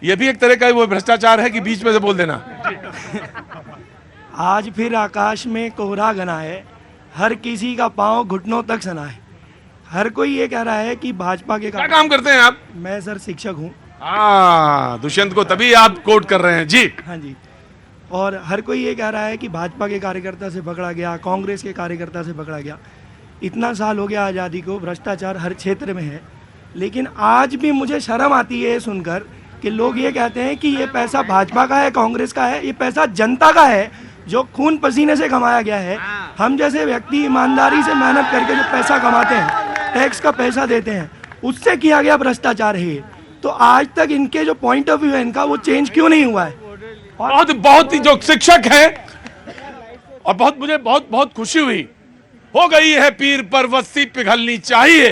ये भी एक तरह का वो भ्रष्टाचार है कि बीच में से बोल देना। आज फिर आकाश में कोहरा घना है, हर किसी का पांव घुटनों तक सना है। हर कोई ये कह रहा है कि भाजपा के क्या काम करते हैं आप? मैं सर शिक्षक हूँ। हाँ, दुष्यंत को तभी आप कोट कर रहे हैं। जी हाँ जी। और हर कोई ये कह रहा है कि भाजपा के कार्यकर्ता से पकड़ा गया, कांग्रेस के कार्यकर्ता से पकड़ा गया। इतना साल हो गया आज़ादी को, भ्रष्टाचार हर क्षेत्र में है। लेकिन आज भी मुझे शर्म आती है सुनकर कि लोग ये कहते हैं कि ये पैसा भाजपा का है, कांग्रेस का है। ये पैसा जनता का है जो खून पसीने से कमाया गया है। हम जैसे व्यक्ति ईमानदारी से मेहनत करके जो पैसा कमाते हैं, टैक्स का पैसा देते हैं, उससे किया गया भ्रष्टाचार है। तो आज तक इनके जो पॉइंट ऑफ व्यू है इनका, वो चेंज क्यों नहीं हुआ है? बहुत ही जो शिक्षक है, और मुझे बहुत खुशी हुई। हो गई है पीर पर वस्ती पिघलनी चाहिए,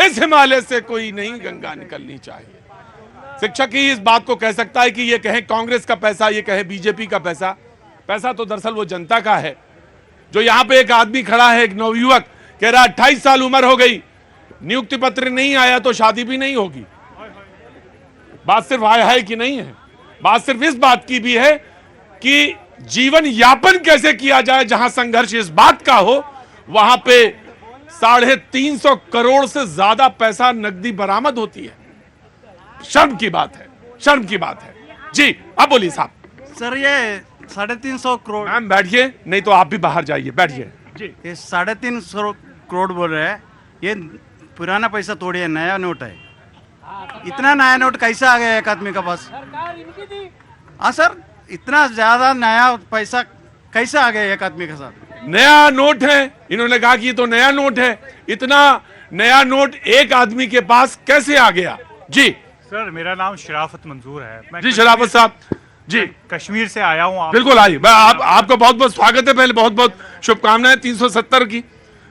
इस हिमालय से कोई नहीं गंगा निकलनी चाहिए। शिक्षक ही इस बात को कह सकता है कि ये कहे कांग्रेस का पैसा, ये कहे बीजेपी का पैसा। पैसा तो दरअसल वो जनता का है। जो यहाँ पे एक आदमी खड़ा है, एक नवयुवक कह रहा 28 साल उम्र हो गई, नियुक्ति पत्र नहीं आया तो शादी भी नहीं होगी। बात सिर्फ आया है कि नहीं है, बात सिर्फ इस बात की भी है कि जीवन यापन कैसे किया जाए। जहां संघर्ष इस बात का हो, वहां पे 350 करोड़ से ज्यादा पैसा नकदी बरामद होती है। शर्म की बात है, शर्म की बात है। जी अब बोलिए साहब। सर ये 350 करोड़, मैम बैठिए, नहीं तो आप भी बाहर जाइए, बैठिए। जी ये 350 करोड़ बोल रहे हैं। ये पुराना पैसा तोड़िए, नया नोट है। इतना नया नोट कैसे आ गया एक आदमी का पास? हाँ सर, इतना ज्यादा नया पैसा कैसे आ गया एक आदमी के साथ? नया नोट है, इन्होंने कहा कि ये तो नया नोट है। इतना नया नोट एक आदमी के पास कैसे आ गया? जी सर, मेरा नाम शराफत मंजूर है। मैं जी शराफत साहब, जी कश्मीर से आया हूँ। बिल्कुल आइए। आपका बहुत बहुत स्वागत है। पहले बहुत बहुत शुभकामनाएं 370 की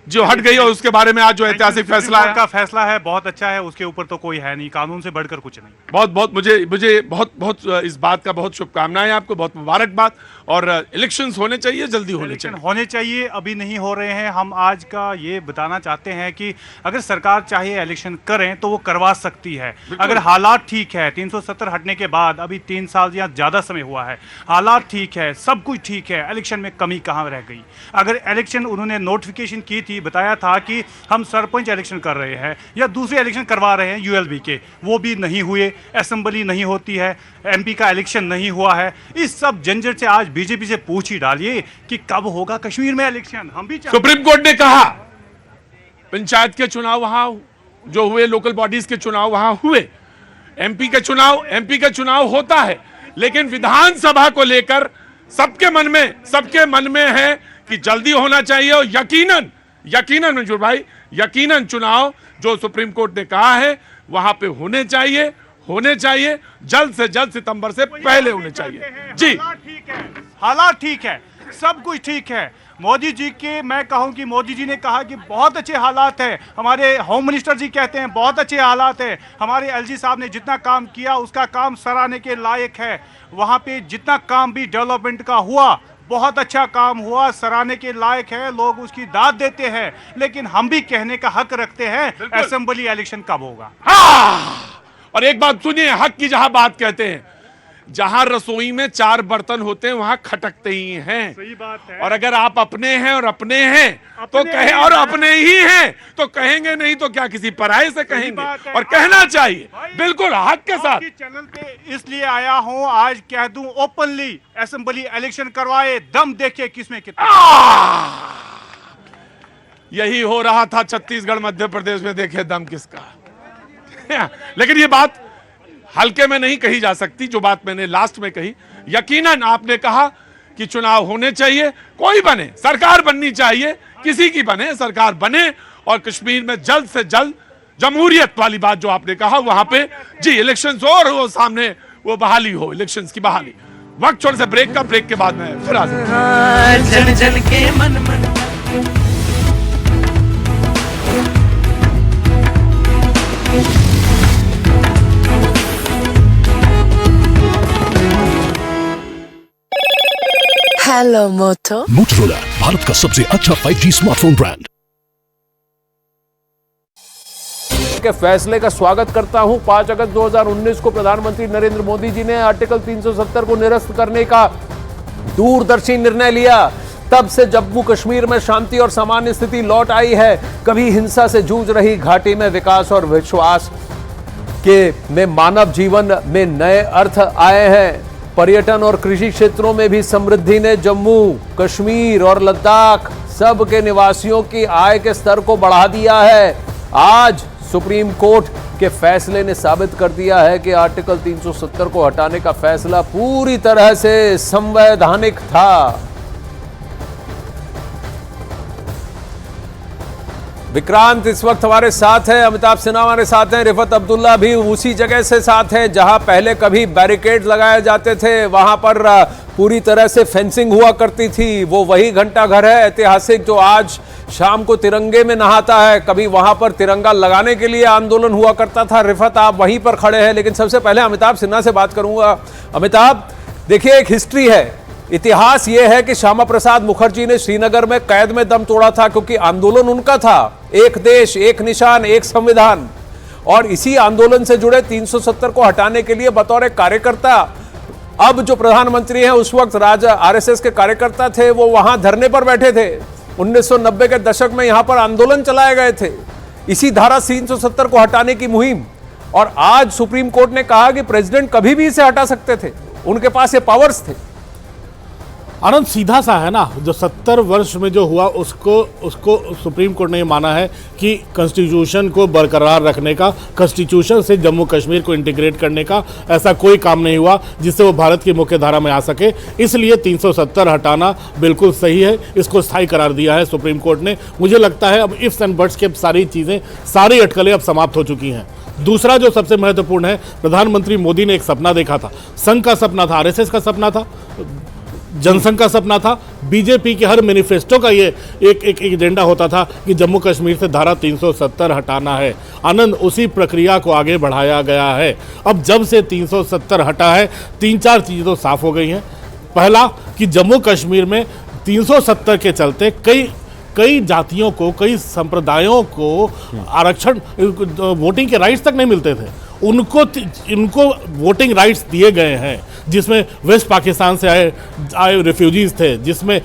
जो हट गई और उसके बारे में आज जो ऐतिहासिक फैसला है। का फैसला है, बहुत अच्छा है। उसके ऊपर तो कोई है नहीं, कानून से बढ़कर कुछ नहीं। बहुत मुझे बहुत इस बात का बहुत शुभकामनाएं आपको, बहुत मुबारकबाद। और इलेक्शंस होने चाहिए, जल्दी होने चाहिए। अभी नहीं हो रहे हैं। हम आज का ये बताना चाहते हैं कि अगर सरकार चाहे इलेक्शन करें तो वो करवा सकती है, अगर हालात ठीक है। 370 हटने के बाद अभी 3 साल या ज्यादा समय हुआ है, हालात ठीक है, सब कुछ ठीक है, इलेक्शन में कमी कहाँ रह गई? अगर इलेक्शन उन्होंने नोटिफिकेशन की थी, बताया था कि हम सरपंच इलेक्शन कर रहे हैं या दूसरे इलेक्शन करवा रहे हैं यूएलबी के, वो भी नहीं हुए। असेंबली नहीं होती है, एमपी का इलेक्शन नहीं हुआ है। इस सब झंझट से आज बीजेपी से पूछ ही डालिए कि कब होगा कश्मीर में इलेक्शन। हम भी सुप्रीम कोर्ट ने कहा पंचायत के चुनाव वहां जो हुए, लोकल बॉडीज के चुनाव वहां हुए, एमपी का चुनाव होता है, लेकिन विधानसभा को लेकर सबके मन में है कि जल्दी होना चाहिए और यकीनन मंजूर भाई, यकीनन चुनाव जो सुप्रीम कोर्ट ने कहा है वहां पे होने चाहिए, जल्द से जल्द सितंबर से पहले होने चाहिए। जी हालात ठीक है, सब कुछ ठीक है। मोदी जी के, मैं कहूं कि मोदी जी ने कहा कि बहुत अच्छे हालात है। हमारे होम मिनिस्टर जी कहते हैं बहुत अच्छे हालात है। हमारे एलजी साहब ने जितना काम किया उसका काम सराहने के लायक है। वहां पे जितना काम भी डेवलपमेंट का हुआ, बहुत अच्छा काम हुआ, सराहने के लायक है, लोग उसकी दाद देते हैं। लेकिन हम भी कहने का हक रखते हैं असेंबली इलेक्शन कब होगा। और एक बात सुनिए, हक की जहां बात कहते हैं, जहां रसोई में 4 बर्तन होते हैं वहां खटकते ही हैं। सही बात है। और अगर आप अपने हैं तो कहें, और अपने ही हैं तो कहेंगे नहीं तो क्या किसी पराये से कहेंगे, और कहना चाहिए बिल्कुल हक के साथ। चैनल पे इसलिए आया हूं, आज कह दूं ओपनली, असेंबली इलेक्शन करवाए, दम देखे किसमें कितना। यही हो रहा था छत्तीसगढ़ मध्य प्रदेश में, देखे दम किसका। लेकिन ये बात हल्के में नहीं कही जा सकती, जो बात मैंने लास्ट में कही। यकीनन आपने कहा कि चुनाव होने चाहिए, कोई बने, सरकार बननी चाहिए, किसी की बने, सरकार बने, और कश्मीर में जल्द से जल्द जमहूरियत वाली बात जो आपने कहा वहां पे जी इलेक्शंस हो और वो सामने वो बहाली हो, इलेक्शंस की बहाली। वक्त छोड़ से ब्रेक का, ब्रेक के बाद में फिर आ जन जन के मन मन हेलो मोटो। मोटोरोला, भारत का सबसे अच्छा 5G स्मार्टफोन ब्रांड। के फैसले का स्वागत करता हूं। 5 अगस्त 2019 को प्रधानमंत्री नरेंद्र मोदी जी ने आर्टिकल 370 को निरस्त करने का दूरदर्शी निर्णय लिया। तब से जम्मू कश्मीर में शांति और सामान्य स्थिति लौट आई है। कभी हिंसा से जूझ रही घाटी में विकास और विश्वास में मानव जीवन में नए अर्थ आए हैं। पर्यटन और कृषि क्षेत्रों में भी समृद्धि ने जम्मू कश्मीर और लद्दाख सब के निवासियों की आय के स्तर को बढ़ा दिया है। आज सुप्रीम कोर्ट के फैसले ने साबित कर दिया है कि आर्टिकल 370 को हटाने का फैसला पूरी तरह से संवैधानिक था। विक्रांत इस वक्त हमारे साथ है, अमिताभ सिन्हा हमारे साथ हैं, रिफत अब्दुल्ला भी उसी जगह से साथ हैं जहां पहले कभी बैरिकेड लगाए जाते थे, वहां पर पूरी तरह से फेंसिंग हुआ करती थी। वो वही घंटा घर है ऐतिहासिक जो आज शाम को तिरंगे में नहाता है। कभी वहां पर तिरंगा लगाने के लिए आंदोलन हुआ करता था। रिफत आप वहीं पर खड़े हैं, लेकिन सबसे पहले अमिताभ सिन्हा से बात करूंगा। अमिताभ, देखिए एक हिस्ट्री है, इतिहास यह है कि श्यामा प्रसाद मुखर्जी ने श्रीनगर में कैद में दम तोड़ा था, क्योंकि आंदोलन उनका था, एक देश एक निशान एक संविधान। और इसी आंदोलन से जुड़े 370 को हटाने के लिए बतौर कार्यकर्ता अब जो प्रधानमंत्री हैं, उस वक्त आरएसएस के कार्यकर्ता थे, वो वहां धरने पर बैठे थे। 1990 के दशक में यहां पर आंदोलन चलाए गए थे, इसी धारा 370 को हटाने की मुहिम। और आज सुप्रीम कोर्ट ने कहा कि प्रेसिडेंट कभी भी इसे हटा सकते थे, उनके पास ये पावर्स थे। आनंद सीधा सा है ना, जो 70 वर्ष में जो हुआ उसको सुप्रीम कोर्ट ने माना है कि कॉन्स्टिट्यूशन को बरकरार रखने का, कॉन्स्टिट्यूशन से जम्मू कश्मीर को इंटीग्रेट करने का ऐसा कोई काम नहीं हुआ जिससे वो भारत की मुख्य धारा में आ सके। इसलिए 370 हटाना बिल्कुल सही है, इसको स्थायी करार दिया है सुप्रीम कोर्ट ने। मुझे लगता है अब इफ्स एंड बट्स के सारी चीज़ें, सारी अटकलें अब समाप्त हो चुकी हैं। दूसरा जो सबसे महत्वपूर्ण है, प्रधानमंत्री मोदी ने एक सपना देखा था, संघ का सपना था, आरएसएस का सपना था, जनसंघ का सपना था, बीजेपी के हर मैनिफेस्टो का ये एक एजेंडा होता था कि जम्मू कश्मीर से धारा 370 हटाना है। आनंद, उसी प्रक्रिया को आगे बढ़ाया गया है। अब जब से 370 हटा है, 3-4 चीज़ें तो साफ हो गई हैं। पहला कि जम्मू कश्मीर में 370 के चलते कई जातियों को, कई संप्रदायों को आरक्षण, वोटिंग के राइट्स तक नहीं मिलते थे, उनको वोटिंग राइट्स दिए गए हैं। जिसमें वेस्ट पाकिस्तान से आए रिफ्यूजीज थे, जिसमें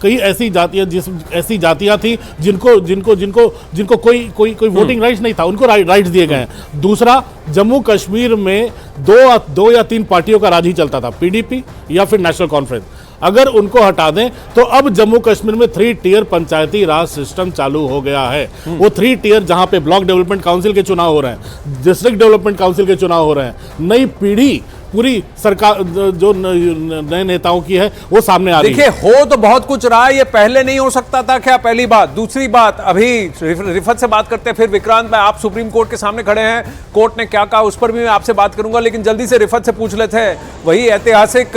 कई ऐसी जातियां थी जिनको कोई वोटिंग राइट्स नहीं था, उनको राइट्स दिए गए हैं। दूसरा, जम्मू कश्मीर में दो या तीन पार्टियों का राज ही चलता था, पीडीपी या फिर नेशनल कॉन्फ्रेंस। अगर उनको हटा दें तो अब जम्मू कश्मीर में 3 टियर पंचायती राज सिस्टम चालू हो गया है। वो 3 टियर जहां पे ब्लॉक डेवलपमेंट काउंसिल के चुनाव हो रहे हैं, डिस्ट्रिक्ट डेवलपमेंट काउंसिल के चुनाव हो रहे हैं, नई पीढ़ी पूरी सरकार जो नए नेताओं की है वो सामने आ रही है। देखिए, हो तो बहुत कुछ रहा है, ये पहले नहीं हो सकता था क्या? पहली बात। दूसरी बात, अभी रिफत से बात करते हैं, फिर विक्रांत भाई, आप सुप्रीम कोर्ट के सामने खड़े हैं, कोर्ट ने क्या कहा उस पर भी मैं आपसे बात करूंगा, लेकिन जल्दी से रिफत से पूछ लेते हैं। वही ऐतिहासिक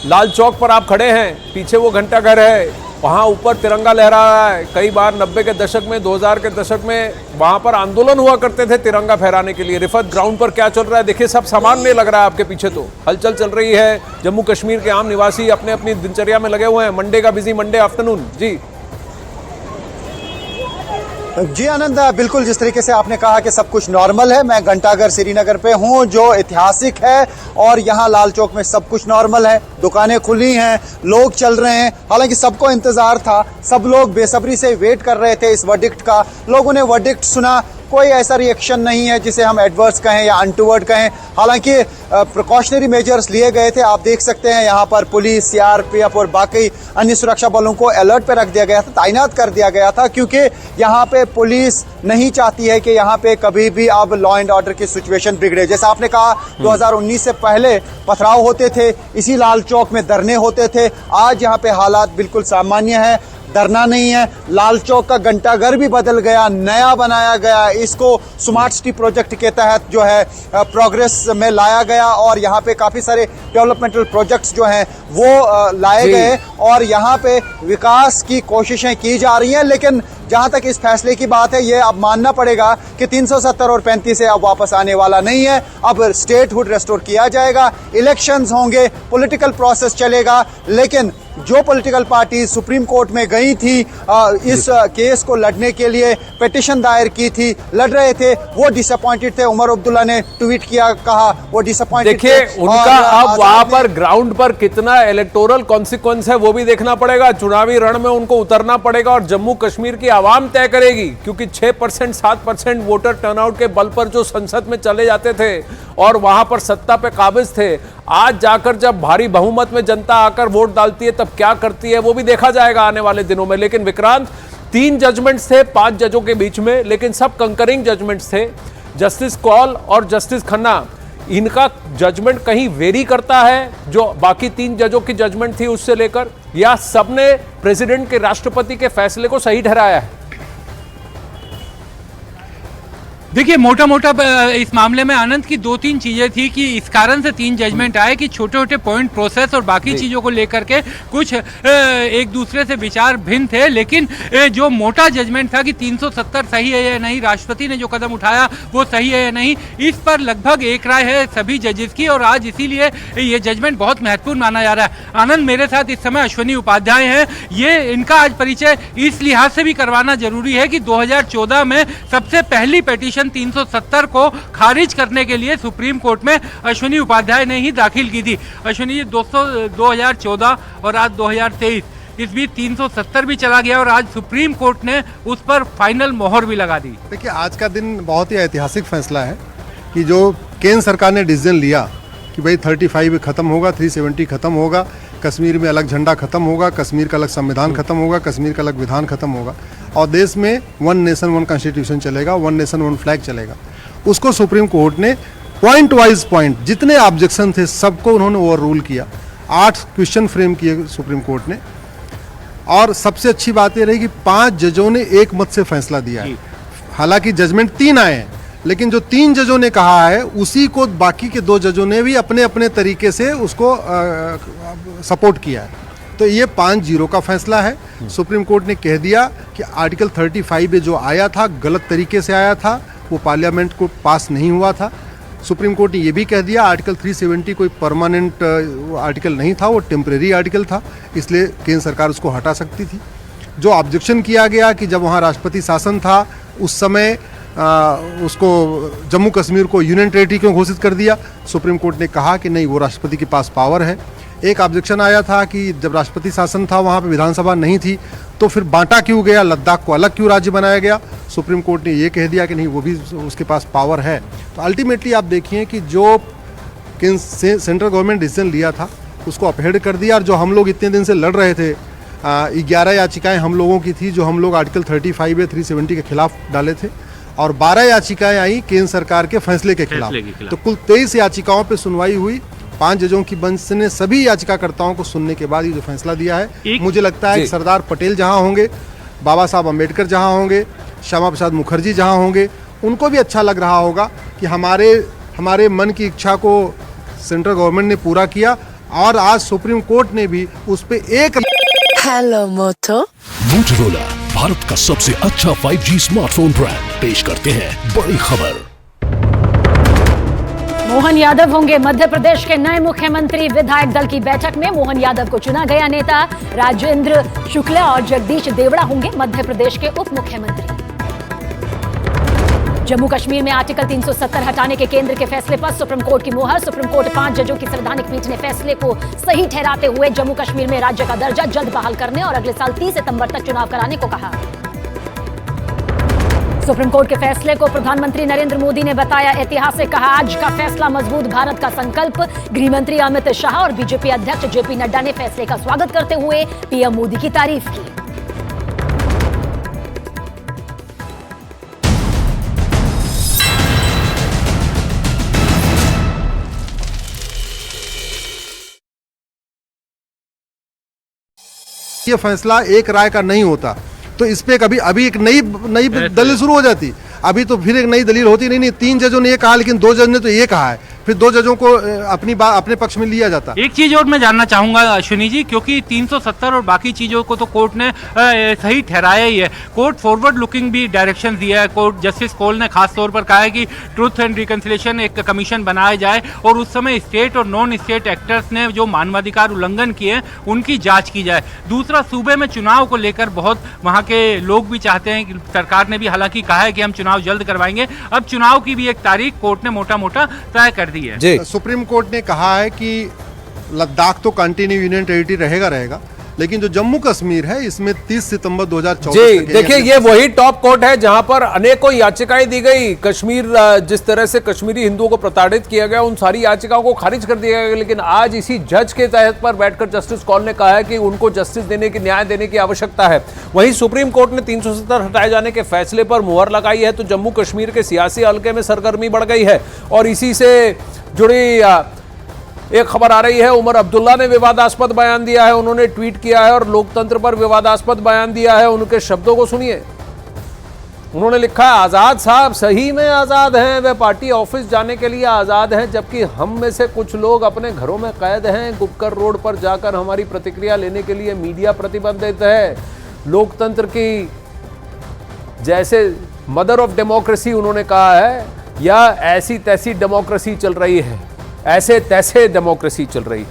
लाल चौक पर आप खड़े हैं, पीछे वो घंटाघर है, वहाँ ऊपर तिरंगा लहरा रहा है। कई बार 90 के दशक में, 2000 के दशक में वहाँ पर आंदोलन हुआ करते थे तिरंगा फहराने के लिए। रिफत, ग्राउंड पर क्या चल रहा है? देखिए, सब सामान्य लग रहा है आपके पीछे, तो हलचल चल रही है। जम्मू कश्मीर के आम निवासी अपने अपनी दिनचर्या में लगे हुए हैं। मंडे का बिजी मंडे आफ्टरनून। जी आनंद, बिल्कुल जिस तरीके से आपने कहा कि सब कुछ नॉर्मल है, मैं घंटाघर श्रीनगर पे हूँ जो ऐतिहासिक है, और यहाँ लाल चौक में सब कुछ नॉर्मल है, दुकानें खुली हैं, लोग चल रहे हैं। हालांकि सबको इंतजार था, सब लोग बेसब्री से वेट कर रहे थे इस वर्डिक्ट का। लोगों ने वर्डिक्ट सुना, कोई ऐसा रिएक्शन नहीं है जिसे हम एडवर्स कहें या अनटूवर्ड कहें। हालांकि प्रिकॉशनरी मेजर्स लिए गए थे, आप देख सकते हैं यहाँ पर पुलिस, सीआरपीएफ और बाकी अन्य सुरक्षा बलों को अलर्ट पे रख दिया गया था, तैनात कर दिया गया था, क्योंकि यहाँ पे पुलिस नहीं चाहती है कि यहाँ पे कभी भी अब लॉ एंड ऑर्डर की सिचुएशन बिगड़े। जैसा आपने कहा, 2019 से पहले पथराव होते थे, इसी लाल चौक में धरने होते थे। आज यहाँ पे हालात बिल्कुल सामान्य है, डरना नहीं है। लाल चौक का घंटाघर भी बदल गया, नया बनाया गया, इसको स्मार्ट सिटी प्रोजेक्ट के तहत जो है प्रोग्रेस में लाया गया, और यहाँ पे काफ़ी सारे डेवलपमेंटल प्रोजेक्ट्स जो हैं वो लाए गए, और यहाँ पे विकास की कोशिशें की जा रही हैं। लेकिन जहाँ तक इस फैसले की बात है, ये अब मानना पड़ेगा कि 370 और 35 से अब वापस आने वाला नहीं है। अब स्टेटहुड रेस्टोर किया जाएगा, इलेक्शंस होंगे, पॉलिटिकल प्रोसेस चलेगा। लेकिन जो पॉलिटिकल पार्टी सुप्रीम कोर्ट में गई थी इस केस को लड़ने के लिए, पिटीशन दायर की थी, लड़ रहे थे, वो डिसअपॉइंटेड थे। उमर अब्दुल्ला ने ट्वीट किया, कहा वो डिसअपॉइंटेड। देखिए, उनका अब वहां पर ग्राउंड पर कितना इलेक्टोरल कॉन्सिक्वेंस है वो भी देखना पड़ेगा। चुनावी रण में उनको उतरना पड़ेगा, और जम्मू कश्मीर की आवाम तय करेगी, क्योंकि 6% 7% वोटर टर्नआउट के बल पर जो संसद में चले जाते थे और वहां पर सत्ता पे काबिज थे, आज जाकर जब भारी बहुमत में जनता आकर वोट डालती है तब क्या करती है वो भी देखा जाएगा आने वाले दिनों में। लेकिन विक्रांत, 3 जजमेंट्स थे 5 जजों के बीच में, लेकिन सब कंकरिंग जजमेंट्स थे। जस्टिस कौल और जस्टिस खन्ना, इनका जजमेंट कहीं वेरी करता है जो बाकी 3 जजों की जजमेंट थी उससे लेकर, या सबने प्रेसिडेंट के, राष्ट्रपति के फैसले को सही ठहराया है? देखिए, मोटा मोटा इस मामले में आनंद की 2-3 चीजें थी कि इस कारण से 3 जजमेंट आए कि छोटे छोटे पॉइंट प्रोसेस और बाकी चीजों को लेकर के कुछ एक दूसरे से विचार भिन्न थे। लेकिन जो मोटा जजमेंट था कि 370 सही है या नहीं, राष्ट्रपति ने जो कदम उठाया वो सही है या नहीं, इस पर लगभग एक राय है सभी जजेस की, और आज इसीलिए ये जजमेंट बहुत महत्वपूर्ण माना जा रहा है। आनंद, मेरे साथ इस समय अश्विनी उपाध्याय हैं, ये इनका आज परिचय इस लिहाज से भी करवाना जरूरी है कि 2014 में सबसे पहली पिटीशन 370 को खारिज करने के लिए सुप्रीम कोर्ट में अश्विनी उपाध्याय ने ही दाखिल की थी। अश्विनी जी, 2014 और आज 2023, इस बीच 370 भी चला गया और आज सुप्रीम कोर्ट ने उस पर फाइनल मोहर भी लगा दी। देखिए, आज का दिन बहुत ही ऐतिहासिक फैसला है कि जो केंद्र सरकार ने डिसीजन लिया कि भाई 35 खत्म होगा, 370 खत्म होगा, कश्मीर में अलग झंडा खत्म होगा, कश्मीर का अलग संविधान खत्म होगा, कश्मीर का अलग विधान खत्म होगा, और देश में 1 नेशन 1 कॉन्स्टिट्यूशन चलेगा, 1 नेशन 1 फ्लैग चलेगा। उसको सुप्रीम कोर्ट ने पॉइंट वाइज पॉइंट, जितने ऑब्जेक्शन थे सबको उन्होंने ओवर रूल किया। 8 क्वेश्चन फ्रेम किए सुप्रीम कोर्ट ने, और सबसे अच्छी बात यह रही कि 5 जजों ने एक मत से फैसला दिया है। हालांकि जजमेंट 3 आए हैं, लेकिन जो 3 जजों ने कहा है उसी को बाकी के 2 जजों ने भी अपने अपने तरीके से उसको सपोर्ट किया है। तो ये 5-0 का फैसला है। सुप्रीम कोर्ट ने कह दिया कि आर्टिकल 35 में जो आया था गलत तरीके से आया था, वो पार्लियामेंट को पास नहीं हुआ था। सुप्रीम कोर्ट ने ये भी कह दिया आर्टिकल 370 कोई परमानेंट आर्टिकल नहीं था, वो टेम्परेरी आर्टिकल था, इसलिए केंद्र सरकार उसको हटा सकती थी। जो ऑब्जेक्शन किया गया कि जब वहाँ राष्ट्रपति शासन था उस समय उसको जम्मू कश्मीर को यूनियन टेरिटरी क्यों घोषित कर दिया, सुप्रीम कोर्ट ने कहा कि नहीं, वो राष्ट्रपति के पास पावर है। एक ऑब्जेक्शन आया था कि जब राष्ट्रपति शासन था वहाँ पे विधानसभा नहीं थी, तो फिर बांटा क्यों गया, लद्दाख को अलग क्यों राज्य बनाया गया। सुप्रीम कोर्ट ने ये कह दिया कि नहीं, वो भी उसके पास पावर है। तो अल्टीमेटली आप देखिए कि जो सेंट्रल गवर्नमेंट डिसीजन लिया था उसको अपहेड कर दिया। और जो हम लोग इतने दिन से लड़ रहे थे, 11 याचिकाएं हम लोगों की थी जो हम लोग आर्टिकल 35 या 370 के खिलाफ डाले थे, और 12 याचिकाएं आई केंद्र सरकार के फैसले के खिलाफ। तो कुल 23 याचिकाओं पे सुनवाई हुई। 5 जजों की बेंच ने सभी याचिकाकर्ताओं को सुनने के बाद ये जो फैसला दिया है, मुझे लगता है कि सरदार पटेल जहां होंगे, बाबा साहब अम्बेडकर जहां होंगे, श्यामा प्रसाद मुखर्जी जहां होंगे, उनको भी अच्छा लग रहा होगा कि हमारे मन की इच्छा को सेंट्रल गवर्नमेंट ने पूरा किया। और आज सुप्रीम कोर्ट ने भी उस पे एक हेलो मोटो मोटोरोला भारत का सबसे अच्छा 5G स्मार्टफोन ब्रांड पेश करते हैं बड़ी खबर। मोहन यादव होंगे मध्य प्रदेश के नए मुख्यमंत्री। विधायक दल की बैठक में मोहन यादव को चुना गया नेता। राजेंद्र शुक्ला और जगदीश देवड़ा होंगे मध्य प्रदेश के उप मुख्यमंत्री। जम्मू कश्मीर में आर्टिकल 370 हटाने के केंद्र के फैसले पर सुप्रीम कोर्ट की मुहर। सुप्रीम कोर्ट 5 जजों की संवैधानिक पीठ ने फैसले को सही ठहराते हुए जम्मू कश्मीर में राज्य का दर्जा जल्द बहाल करने और अगले साल 30 सितंबर तक चुनाव कराने को कहा। सुप्रीम कोर्ट के फैसले को प्रधानमंत्री नरेंद्र मोदी ने बताया ऐतिहासिक। कहा, आज का फैसला मजबूत भारत का संकल्प। गृह मंत्री अमित शाह और बीजेपी अध्यक्ष जेपी नड्डा ने फैसले का स्वागत करते हुए पीएम मोदी की तारीफ की। ये फैसला एक राय का नहीं होता, तो इस पे कभी अभी एक नई दलील शुरू हो जाती। अभी तो फिर एक नई दलील होती नहीं। 3 जजों ने ये कहा, लेकिन 2 जज ने तो ये कहा है, फिर 2 जजों को अपने पक्ष में लिया जाता। एक चीज और मैं जानना चाहूंगा अश्विनी जी, क्योंकि 370 और बाकी चीजों को तो कोर्ट ने सही ठहराया ही है। कोर्ट फॉरवर्ड लुकिंग भी डायरेक्शन दिया है। कोर्ट जस्टिस कोल ने खास तौर पर कहा है कि ट्रुथ एंड रिकंसिलिएशन एक कमीशन बनाया जाए और उस समय स्टेट और नॉन स्टेट एक्टर्स ने जो मानवाधिकार उल्लंघन किए उनकी जांच की जाए। दूसरा, सूबे में चुनाव को लेकर बहुत वहां के लोग भी चाहते हैं कि सरकार ने भी हालांकि कहा है कि हम चुनाव जल्द करवाएंगे। अब चुनाव की भी एक तारीख कोर्ट ने मोटा मोटा तय कर दी है। सुप्रीम कोर्ट ने कहा है कि लद्दाख तो कंटिन्यू यूनियन टेरिटरी रहेगा, लेकिन जो जम्मू कश्मीर है इसमें 30 सितंबर 2024 जी देखिए, ये वही टॉप कोर्ट है जहां पर अनेकों याचिकाएं दी गई। कश्मीर, जिस तरह से कश्मीरी हिंदुओं को प्रताड़ित किया गया, उन सारी याचिकाओं को खारिज कर दिया गया। लेकिन आज इसी जज के तहत पर बैठकर जस्टिस कौल ने कहा है कि उनको जस्टिस देने की, न्याय देने की आवश्यकता है। वहीं सुप्रीम कोर्ट ने 370 हटाए जाने के फैसले पर मुहर लगाई है, तो जम्मू कश्मीर के सियासी हल्के में सरगर्मी बढ़ गई है। और इसी से जुड़ी एक खबर आ रही है, उमर अब्दुल्ला ने विवादास्पद बयान दिया है। उन्होंने ट्वीट किया है और लोकतंत्र पर विवादास्पद बयान दिया है। उनके शब्दों को सुनिए। उन्होंने लिखा है, आजाद साहब सही में आजाद हैं, वे पार्टी ऑफिस जाने के लिए आजाद हैं, जबकि हम में से कुछ लोग अपने घरों में कैद हैं। गुपकर रोड पर जाकर हमारी प्रतिक्रिया लेने के लिए मीडिया प्रतिबंधित है। लोकतंत्र की जैसे मदर ऑफ डेमोक्रेसी उन्होंने कहा है, या ऐसी तैसी डेमोक्रेसी चल रही है, ऐसे तैसे डेमोक्रेसी चल रही है।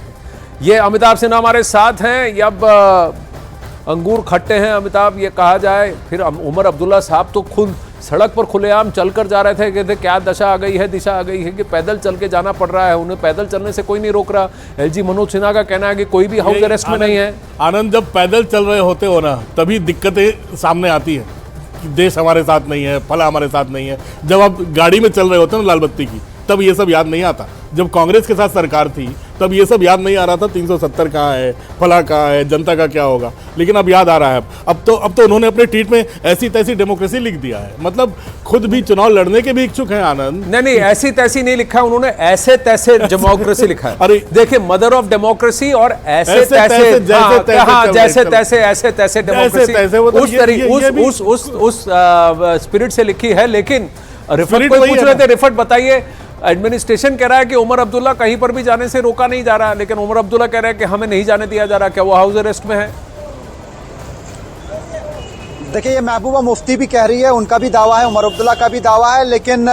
ये अमिताभ सिन्हा हमारे साथ हैं। अब अंगूर खट्टे हैं अमिताभ, ये कहा जाए। फिर उमर अब्दुल्ला साहब तो खुद सड़क पर खुलेआम चलकर जा रहे थे, कहते क्या दशा आ गई है, दिशा आ गई है कि पैदल चल के जाना पड़ रहा है। उन्हें पैदल चलने से कोई नहीं रोक रहा। एलजी मनोज सिन्हा का कहना है कि कोई भी हाउस अरेस्ट में नहीं है। आनंद, जब पैदल चल रहे होते हो ना, तभी दिक्कतें सामने आती है कि देश हमारे साथ नहीं है, फला हमारे साथ नहीं है। जब आप गाड़ी में चल रहे होते हो ना लाल बत्ती की, तब ये सब याद नहीं आता। जब कांग्रेस के साथ सरकार थी तब ये सब याद नहीं आ रहा था, 370 कहाँ है, फला कहाँ है, जनता का क्या होगा। लेकिन अब याद आ रहा है। अब तो उन्होंने अपने ट्वीट में ऐसी तैसी डेमोक्रेसी लिख दिया है। मतलब खुद भी चुनाव लड़ने के भी इच्छुक हैं आनंद। नहीं, ऐसी तैसी नहीं लिखा है उन्होंने, ऐसे तैसे डेमोक्रेसी लिखा है। अरे देखिए, मदर ऑफ डेमोक्रेसी और ऐसे तैसे, जैसे तैसे ऐसे तैसे डेमोक्रेसी उस स्पिरिट से लिखी है। लेकिन रिफत को पूछ रहे थे, रिफत बताइए, एडमिनिस्ट्रेशन कह रहा है कि उमर अब्दुल्ला कहीं पर भी जाने से रोका नहीं जा रहा, लेकिन उमर अब्दुल्ला कह रहे हैं कि हमें नहीं जाने दिया जा रहा। क्या वो हाउस अरेस्ट में है? देखिए, ये महबूबा मुफ्ती भी कह रही है, उनका भी दावा है, उमर अब्दुल्ला का भी दावा है। लेकिन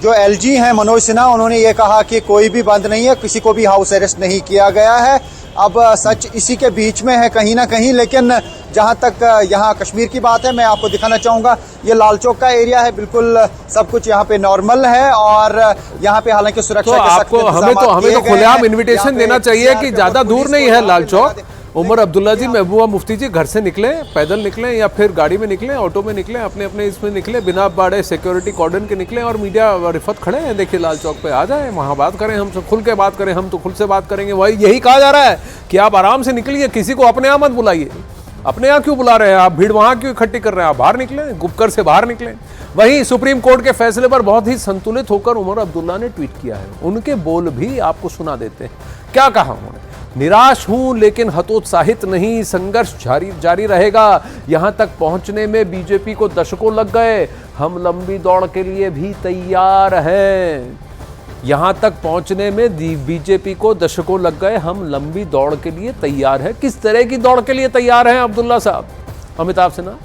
जो एलजी हैं मनोज सिन्हा, उन्होंने ये कहा कि कोई भी बंद नहीं है, किसी को भी हाउस अरेस्ट नहीं किया गया है। अब सच इसी के बीच में है कहीं ना कहीं। लेकिन जहां तक यहाँ कश्मीर की बात है, मैं आपको दिखाना चाहूँगा, ये लाल चौक का एरिया है, बिल्कुल सब कुछ यहाँ पे नॉर्मल है। और यहाँ पे हालांकि सुरक्षा के आपको हमें तो खुलेआम इन्विटेशन देना चाहिए कि ज़्यादा दूर नहीं है लाल चौक। उमर अब्दुल्ला जी, महबूबा मुफ्ती जी, घर से निकले, पैदल निकले या फिर गाड़ी में निकले, ऑटो में निकले, अपने अपने इसमें निकले, बिना बड़े सिक्योरिटी कॉर्डन के निकले, और मीडिया रिफत खड़े हैं, देखिए लाल चौक पे, आ जाए, वहाँ बात करें, हम खुल के बात करें, हम तो खुल से बात करेंगे। वही यही कहा जा रहा है कि आप आराम से निकलिए, किसी को अपने यहाँ मत बुलाइए। अपने यहाँ क्यों बुला रहे हैं आप? भीड़ वहाँ क्यों इकट्ठी कर रहे हैं? आप बाहर निकले, गुपकर से बाहर निकले। वहीं सुप्रीम कोर्ट के फैसले पर बहुत ही संतुलित होकर उमर अब्दुल्ला ने ट्वीट किया है। उनके बोल भी आपको सुना देते हैं। क्या कहा उन्होंने? निराश हूं लेकिन हतोत्साहित नहीं, संघर्ष जारी रहेगा। यहां तक पहुंचने में बीजेपी को दशकों लग गए, हम लंबी दौड़ के लिए भी तैयार हैं। यहां तक पहुंचने में बीजेपी को दशकों लग गए, हम लंबी दौड़ के लिए तैयार हैं। किस तरह की दौड़ के लिए तैयार हैं अब्दुल्ला साहब? अमिताभ सिन्हा,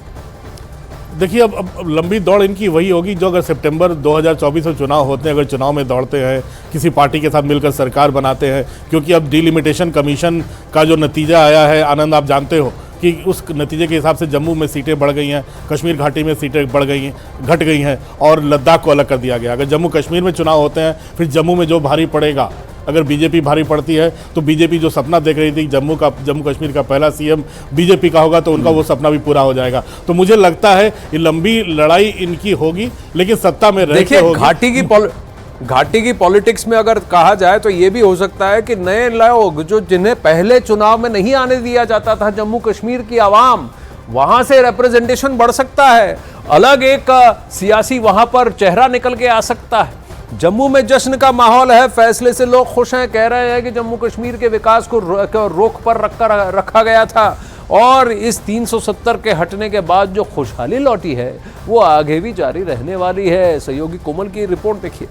देखिए अब लंबी दौड़ इनकी वही होगी जो अगर सितंबर 2024 में चुनाव होते हैं, अगर चुनाव में दौड़ते हैं, किसी पार्टी के साथ मिलकर सरकार बनाते हैं, क्योंकि अब डिलिमिटेशन कमीशन का जो नतीजा आया है, आनंद, आप जानते हो कि उस नतीजे के हिसाब से जम्मू में सीटें बढ़ गई हैं, कश्मीर घाटी में सीटें बढ़ गई हैं, घट गई हैं, और लद्दाख को अलग कर दिया गया। अगर जम्मू कश्मीर में चुनाव होते हैं, फिर जम्मू में जो भारी पड़ेगा, अगर बीजेपी भारी पड़ती है तो बीजेपी जो सपना देख रही थी जम्मू कश्मीर का पहला सीएम बीजेपी का होगा, तो उनका वो सपना भी पूरा हो जाएगा। तो मुझे लगता है ये लंबी लड़ाई इनकी होगी, लेकिन सत्ता में रह के होगी। घाटी की पॉलिटिक्स में अगर कहा जाए तो ये भी हो सकता है कि नए लोग जो जिन्हें पहले चुनाव में नहीं आने दिया जाता था, जम्मू कश्मीर की आवाम, वहां से रिप्रेजेंटेशन बढ़ सकता है, अलग एक सियासी वहां पर चेहरा निकल के आ सकता है। जम्मू में जश्न का माहौल है, फैसले से लोग खुश हैं, कह रहे हैं कि जम्मू कश्मीर के विकास को रोक पर रखा गया था, और इस 370 के हटने के बाद जो खुशहाली लौटी है वो आगे भी जारी रहने वाली है। सहयोगी कोमल की रिपोर्ट देखिए।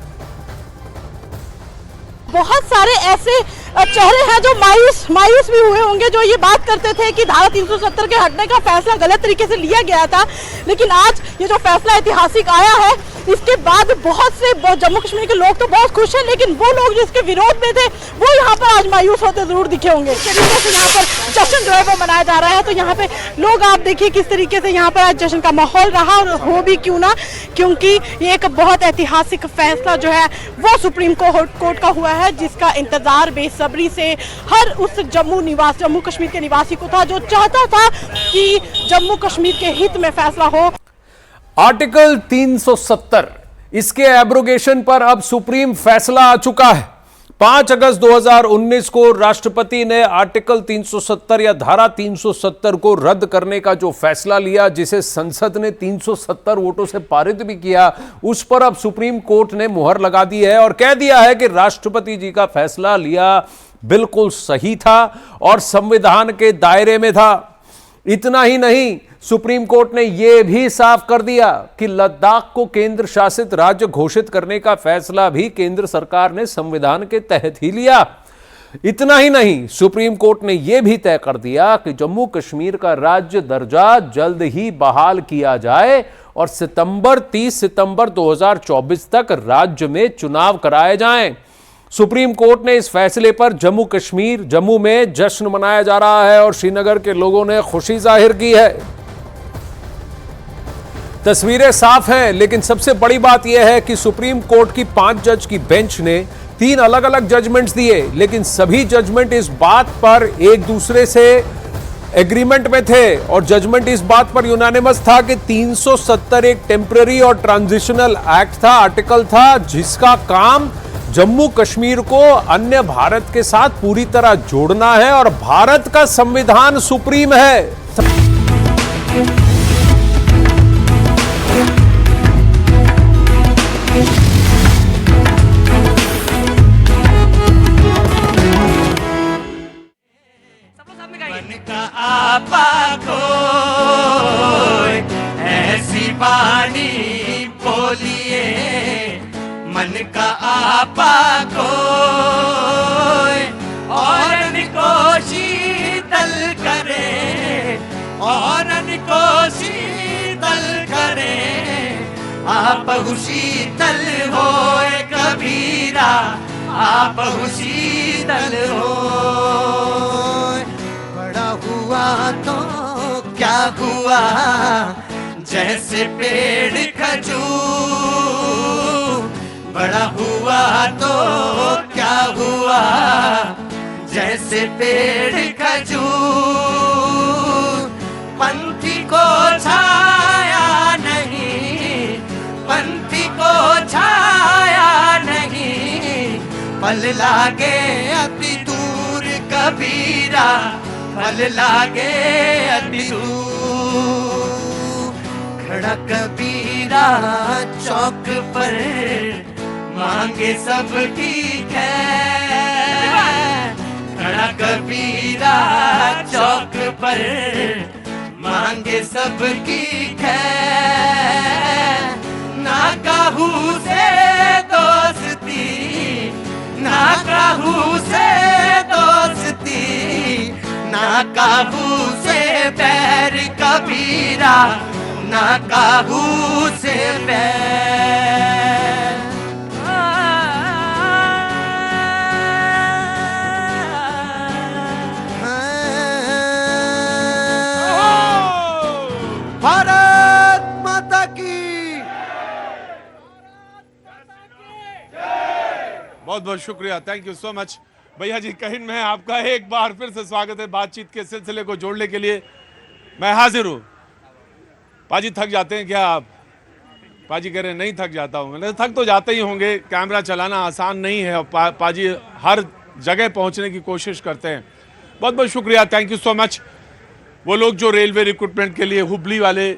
बहुत सारे ऐसे चेहरे हैं जो मायूस भी हुए होंगे, जो ये बात करते थे कि धारा 370 के हटने का फैसला गलत तरीके से लिया गया था, लेकिन आज ये जो फैसला ऐतिहासिक आया है, इसके बाद बहुत से जम्मू कश्मीर के लोग तो बहुत खुश हैं, लेकिन वो लोग जो इसके विरोध में थे वो यहाँ पर आज मायूस होते जरूर दिखे होंगे। इस तरीके से यहाँ पर जश्न जो है वो मनाया जा रहा है, तो यहाँ पे लोग, आप देखिए किस तरीके से यहाँ पर आज जश्न का माहौल रहा, और हो भी क्यों ना, क्योंकि ये एक बहुत ऐतिहासिक फैसला जो है वो सुप्रीम कोर्ट का हुआ है, जिसका इंतजार बेसब्री से हर उस जम्मू कश्मीर के निवासी को था, जो चाहता था कि जम्मू कश्मीर के हित में फैसला हो। आर्टिकल 370, इसके एब्रोगेशन पर अब सुप्रीम फैसला आ चुका है। 5 अगस्त 2019 को राष्ट्रपति ने आर्टिकल 370 या धारा 370 को रद्द करने का जो फैसला लिया, जिसे संसद ने 370 वोटों से पारित भी किया, उस पर अब सुप्रीम कोर्ट ने मुहर लगा दी है और कह दिया है कि राष्ट्रपति जी का फैसला लिया बिल्कुल सही था और संविधान के दायरे में था। इतना ही नहीं, सुप्रीम कोर्ट ने यह भी साफ कर दिया कि लद्दाख को केंद्र शासित राज्य घोषित करने का फैसला भी केंद्र सरकार ने संविधान के तहत ही लिया। इतना ही नहीं, सुप्रीम कोर्ट ने यह भी तय कर दिया कि जम्मू कश्मीर का राज्य दर्जा जल्द ही बहाल किया जाए और 30 सितंबर 2024 तक राज्य में चुनाव कराए जाएं। सुप्रीम कोर्ट ने इस फैसले पर जम्मू में जश्न मनाया जा रहा है और श्रीनगर के लोगों ने खुशी जाहिर की है। तस्वीरें साफ हैं, लेकिन सबसे बड़ी बात यह है कि सुप्रीम कोर्ट की 5 जज की बेंच ने 3 अलग अलग जजमेंट्स दिए, लेकिन सभी जजमेंट इस बात पर एक दूसरे से एग्रीमेंट में थे और जजमेंट इस बात पर यूनानिमस था कि 370 एक टेम्पररी और ट्रांजिशनल एक्ट था, आर्टिकल था, जिसका काम जम्मू कश्मीर को अन्य भारत के साथ पूरी तरह जोड़ना है और भारत का संविधान सुप्रीम है। ऐसी बानी बोलिए मन का आपा कोई और को शीतल करे और को शीतल करे आप शीतल हो कबीरा आप शीतल हो। बड़ा हुआ तो क्या हुआ जैसे पेड़ खजूर, बड़ा हुआ तो क्या हुआ जैसे पेड़ खजूर। पंथी को छाया नहीं, पंथी को छाया नहीं, पल लागे अति दूर कबीरा, पल लागे अति दूर। खड़ा कबीरा चौक पर मांगे सब ठीक है, खड़ा कबीरा चौक पर मांगे सब ठीक है। ना कहू से दोस्ती, ना कहू से दोस्ती, ना कहू से बैर कबीरा, ना कहू से बैर। भारत माता की। बहुत बहुत शुक्रिया, थैंक यू सो मच। भैया जी कहिन में आपका एक बार फिर से स्वागत है बातचीत के सिलसिले को जोड़ने के लिए। मैं हाजिर हूँ। पाजी थक जाते हैं क्या आप? पाजी कह रहे नहीं थक जाता हूँ। मैंने थक तो जाते ही होंगे, कैमरा चलाना आसान नहीं है और पाजी हर जगह पहुँचने की कोशिश करते हैं। बहुत बहुत शुक्रिया, थैंक यू सो मच। वो लोग जो रेलवे रिक्रूटमेंट के लिए हुबली वाले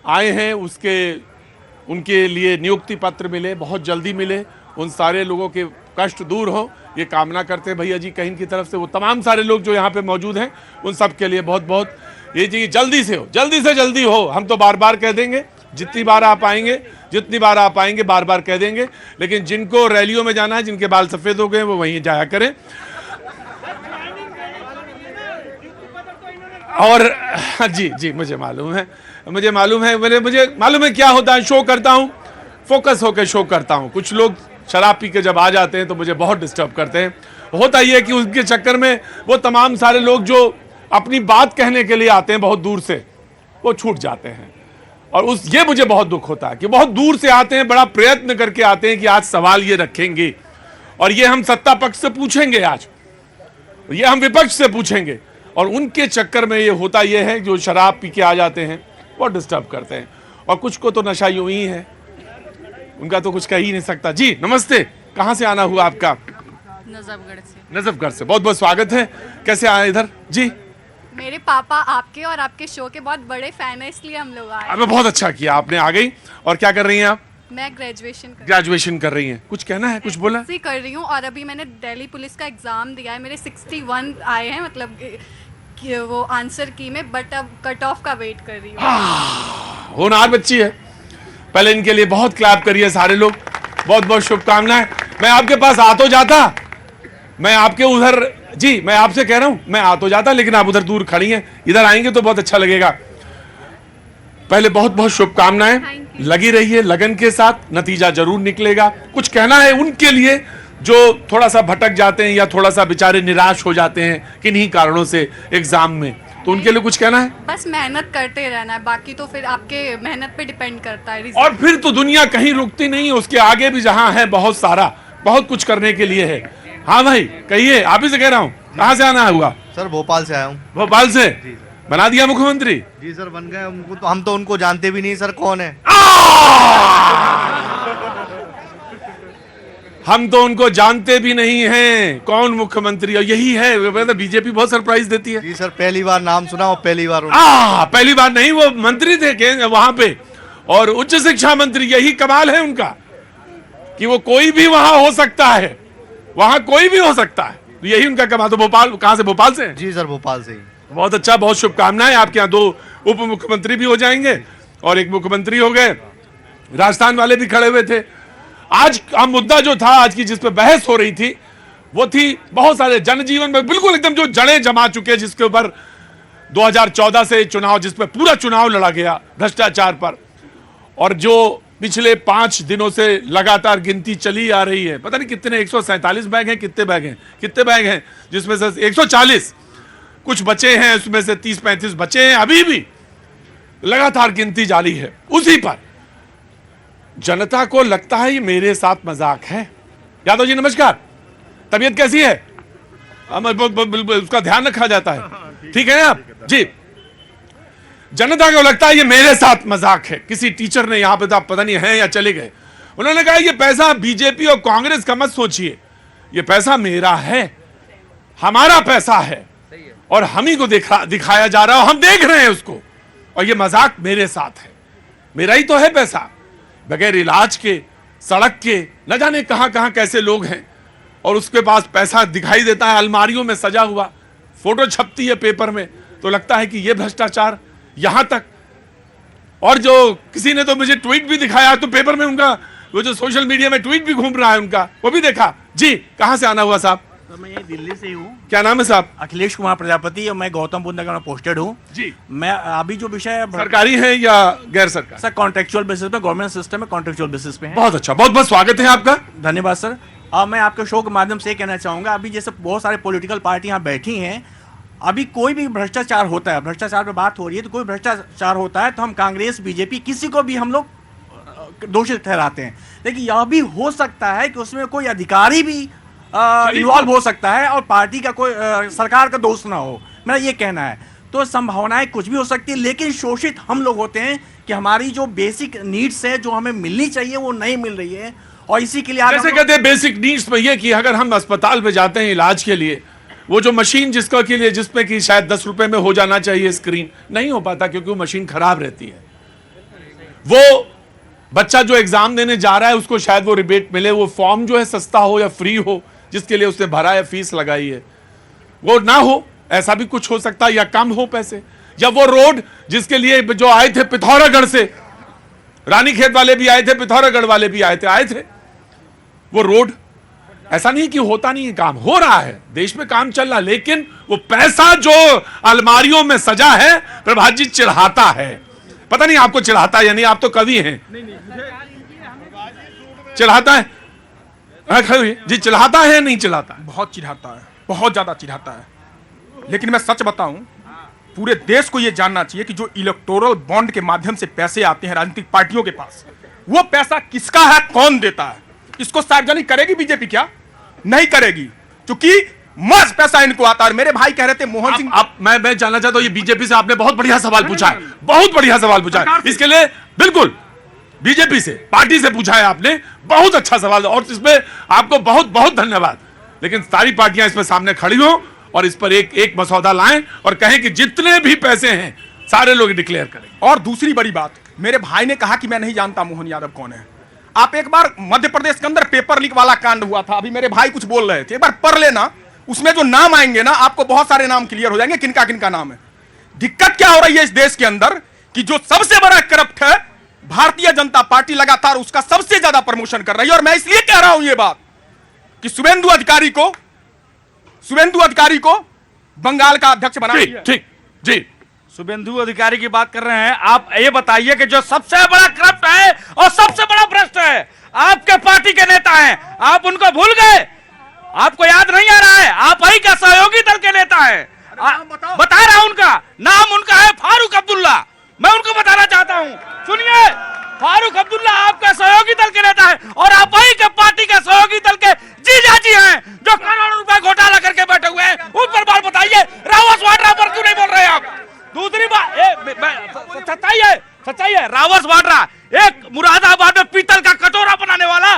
आए हैं, उनके लिए नियुक्ति पत्र मिले, बहुत जल्दी मिले, उन सारे लोगों के कष्ट दूर हो ये कामना करते हैं भैया जी कहीं की तरफ से। वो तमाम सारे लोग जो यहाँ पे मौजूद हैं उन सब के लिए बहुत बहुत ये जी जल्दी से हो, जल्दी से जल्दी हो। हम तो बार बार कह देंगे, जितनी बार आप आएंगे, जितनी बार आप आएंगे बार बार कह देंगे, लेकिन जिनको रैलियों में जाना है, जिनके बाल सफ़ेद हो गए वो वहीं जाया करें। और जी जी मुझे मालूम है, मुझे मालूम है क्या होता है। शो करता हूँ, फोकस होकर शो करता हूँ। कुछ लोग शराब पी के जब आ जाते हैं तो मुझे बहुत डिस्टर्ब करते हैं। होता ही है कि उसके चक्कर में वो तमाम सारे लोग जो अपनी बात कहने के लिए आते हैं बहुत दूर से, वो छूट जाते हैं। और ये मुझे बहुत दुख होता है कि बहुत दूर से आते हैं, बड़ा प्रयत्न करके आते हैं कि आज सवाल ये रखेंगे और ये हम सत्ता पक्ष से पूछेंगे, आज ये हम विपक्ष से पूछेंगे, और उनके चक्कर में ये होता ये है जो शराब पी के आ जाते हैं वो डिस्टर्ब करते हैं। और कुछ को तो नशा यूं ही है, उनका तो कुछ कह ही नहीं सकता। जी नमस्ते, कहाँ से आना हुआ आपका? नजफगढ़ से। नजफगढ़ से, बहुत बहुत स्वागत है। कैसे आए इधर? जी मेरे पापा आपके और आपके शो के बहुत बड़े फैन है, इसलिए हम लोग आए। अबे बहुत अच्छा किया आपने, आ गई। और क्या कर रही हैं आप? मैं ग्रेजुएशन कर रही हैं। कुछ कहना है, कुछ बोला? कर रही हूँ, और अभी मैंने दिल्ली पुलिस का एग्जाम दिया है। मेरे 61 आए हैं, मतलब कि वो आंसर की में, बट अब कट ऑफ का वेट कर रही हूँ। होनहार बच्ची है। पहले इनके लिए बहुत क्लैप करिए सारे लोग, बहुत बहुत शुभकामनाएं। मैं आपके पास आ तो जाता, मैं आपके उधर, जी मैं आपसे कह रहा हूं मैं आ तो जाता, लेकिन आप उधर दूर खड़ी हैं, इधर आएंगे तो बहुत अच्छा लगेगा। पहले बहुत बहुत शुभकामनाएं, लगी रहिए लगन के साथ, नतीजा जरूर निकलेगा। कुछ कहना है उनके लिए जो थोड़ा सा भटक जाते हैं या थोड़ा सा बेचारे निराश हो जाते हैं किन्हीं कारणों से एग्जाम में, तो उनके लिए कुछ कहना है? बस मेहनत करते रहना है, बाकी तो फिर आपके मेहनत पे डिपेंड करता है। और फिर तो दुनिया कहीं रुकती नहीं, उसके आगे भी जहां है बहुत सारा, बहुत कुछ करने के लिए है। हाँ भाई कहिए, आप ही से कह रहा हूँ। कहाँ से आना हुआ? सर भोपाल से आया हूँ। भोपाल से? बना दिया मुख्यमंत्री? जी सर बन गए। उनको तो हम तो उनको जानते भी नहीं सर कौन है। हम तो उनको जानते भी नहीं हैं कौन मुख्यमंत्री, और यही है बीजेपी बहुत सरप्राइज देती है। जी सर पहली बार नाम सुना और पहली बार पहली बार नहीं, वो मंत्री थे वहां पे, और उच्च शिक्षा मंत्री। यही कमाल है उनका कि वो कोई भी वहां हो सकता है, वहां कोई भी हो सकता है, यही उनका कमाल। तो भोपाल, कहां से? भोपाल से? जी सर भोपाल से ही। बहुत अच्छा, बहुत शुभकामनाएं। आपके यहाँ 2 उप मुख्यमंत्री भी हो जाएंगे और एक मुख्यमंत्री हो गए। राजस्थान वाले भी खड़े हुए थे। आज का मुद्दा जो था, आज की जिस पे बहस हो रही थी, वो थी बहुत सारे जनजीवन में बिल्कुल एकदम जो जड़ें जमा चुके, जिसके ऊपर 2014 से चुनाव, जिस पे पूरा चुनाव लड़ा गया भ्रष्टाचार पर, और जो पिछले 5 दिनों से लगातार गिनती चली आ रही है। पता नहीं कितने 147 बैग हैं, कितने बैग हैं, जिसमें से 140 कुछ बचे हैं, उसमें से 30-35 बचे हैं, अभी भी लगातार गिनती जारी है। उसी पर जनता को लगता है ये मेरे साथ मजाक है। यादव जी नमस्कार, तबीयत कैसी है? उसका ध्यान रखा जाता है। ठीक है आप जी। जनता को लगता है ये मेरे साथ मजाक है। किसी टीचर ने यहां पे तो आप पता नहीं है या चले गए, उन्होंने कहा ये पैसा बीजेपी और कांग्रेस का मत सोचिए, ये पैसा मेरा है, हमारा पैसा है और हम ही को दिखाया जा रहा है, हम देख रहे हैं उसको, और ये मजाक मेरे साथ है, मेरा ही तो है पैसा। बगैर इलाज के, सड़क के, न जाने कहां कहां कैसे लोग हैं और उसके पास पैसा दिखाई देता है अलमारियों में सजा हुआ, फोटो छपती है पेपर में, तो लगता है कि ये भ्रष्टाचार यहां तक। और जो किसी ने तो मुझे ट्वीट भी दिखाया, तो पेपर में उनका वो जो सोशल मीडिया में ट्वीट भी घूम रहा है उनका, वो भी देखा जी। कहां से आना हुआ साहब? तो मैं यही दिल्ली से ही हूँ। क्या नाम है साहब? अखिलेश कुमार प्रजापति, और मैं गौतम बुद्ध नगर में पोस्टेड हूँ जी। मैं अभी जो विषय सरकारी है या गैर सरकारी? सर कॉन्ट्रेक्चुअल बेसिस पे, गवर्नमेंट सिस्टम में कॉन्ट्रेक्चुअल बेसिस पे है। बहुत अच्छा, बहुत बहुत स्वागत है आपका। धन्यवाद सर। मैं आपके शो के माध्यम से कहना चाहूंगा, अभी जैसे बहुत सारे पॉलिटिकल पार्टी यहाँ बैठी हैं, अभी कोई भी भ्रष्टाचार होता है, भ्रष्टाचार पे बात हो रही है, तो कोई भ्रष्टाचार होता है तो हम कांग्रेस, बीजेपी, किसी को भी हम लोग दोषी ठहराते हैं। लेकिन यह भी हो सकता है कि उसमें कोई अधिकारी भी इन्वॉल्व हो सकता है और पार्टी का कोई सरकार का दोष ना हो, मेरा ये कहना है। तो संभावनाएं कुछ भी हो सकती है, लेकिन शोषित हम लोग होते हैं कि हमारी जो बेसिक नीड्स है, जो हमें मिलनी चाहिए, वो नहीं मिल रही है। और इसी के लिए जैसे कहते हैं बेसिक नीड्स में ये कि अगर हम अस्पताल में जाते हैं इलाज के लिए, वो जो मशीन जिसका के लिए जिसमें कि शायद 10 रुपए में हो जाना चाहिए स्क्रीन, नहीं हो पाता क्योंकि वो मशीन खराब रहती है। वो बच्चा जो एग्जाम देने जा रहा है उसको शायद वो रिबेट मिले, वो फॉर्म जो है सस्ता हो या फ्री हो जिसके लिए उसने भरा है, फीस लगाई है, वो ना हो, ऐसा भी कुछ हो सकता है, या कम हो पैसे, या वो रोड जिसके लिए जो आए थे पिथौरागढ़ से, रानीखेत वाले भी आए थे, पिथौरागढ़ वाले भी आए थे, वो रोड, ऐसा नहीं कि होता नहीं है, काम हो रहा है, देश में काम चल रहा है, लेकिन वो पैसा जो अलमारियों में सजा है प्रभात जी चिढ़ाता है। पता नहीं आपको चिढ़ाता है या नहीं, आप तो कवि हैं। चिढ़ाता है जी, चिढ़ाता है या नहीं चिढ़ाता? बहुत चिढ़ाता है, बहुत ज्यादा चिढ़ाता है। लेकिन मैं सच बताऊं, पूरे देश को यह जानना चाहिए कि जो इलेक्टोरल बॉन्ड के माध्यम से पैसे आते हैं राजनीतिक पार्टियों के पास, वो पैसा किसका है, कौन देता है, इसको सार्वजनिक करेगी बीजेपी? क्या नहीं करेगी, क्योंकि मस्त पैसा इनको आता है। मेरे भाई कह रहे थे मोहन सिंह, मैं जानना चाहता हूं, ये बीजेपी से आपने बहुत बढ़िया सवाल पूछा है, बहुत बढ़िया सवाल पूछा है, इसके लिए बिल्कुल बीजेपी से, पार्टी से पूछा है आपने, बहुत अच्छा सवाल, और इसमें आपको बहुत बहुत धन्यवाद। लेकिन सारी पार्टियां इसमें सामने खड़ी हो और इस पर एक मसौदा लाएं और कहें कि जितने भी पैसे हैं सारे लोग डिक्लेयर करें। और दूसरी बड़ी बात, मेरे भाई ने कहा कि मैं नहीं जानता मोहन यादव कौन है। आप एक बार मध्य प्रदेश के अंदर पेपर लीक वाला कांड हुआ था, अभी मेरे भाई कुछ बोल रहे थे, एक बार पढ़ लेना, उसमें जो नाम आएंगे ना, आपको बहुत सारे नाम क्लियर हो जाएंगे किनका किनका नाम है। दिक्कत क्या हो रही है इस देश के अंदर कि जो सबसे बड़ा करप्ट है भारतीय जनता पार्टी, लगातार उसका सबसे ज्यादा प्रमोशन कर रही है। और मैं इसलिए कह रहा हूं ये बात कि शुभेंदु अधिकारी को बंगाल का अध्यक्ष बनाया। ठीक जी, शुभेंदु अधिकारी की बात कर रहे हैं। आप ये बताइए कि जो सबसे बड़ा करप्ट है और सबसे बड़ा भ्रष्ट है, आपके पार्टी के नेता हैं, आप उनको भूल गए? आपको याद नहीं आ रहा है? आप ही का सहयोगी दल के नेता हैं। बता रहा हूं, उनका नाम उनका है फारूक अब्दुल्ला। मैं उनको बताना चाहता हूं, सुनिए, फारूक अब्दुल्ला आपका सहयोगी दल के नेता है और आप ही के पार्टी के सहयोगी दल के जीजाजी हैं जो करोड़ों रुपए घोटाला करके बैठे हुए हैं। उन पर बात बताइए, रावत वाड्रा पर क्यों नहीं बोल रहे आप? दूसरी बात, सच्चाई है, रावत वाड्रा एक मुरादाबाद में पीतल का कटोरा बनाने वाला,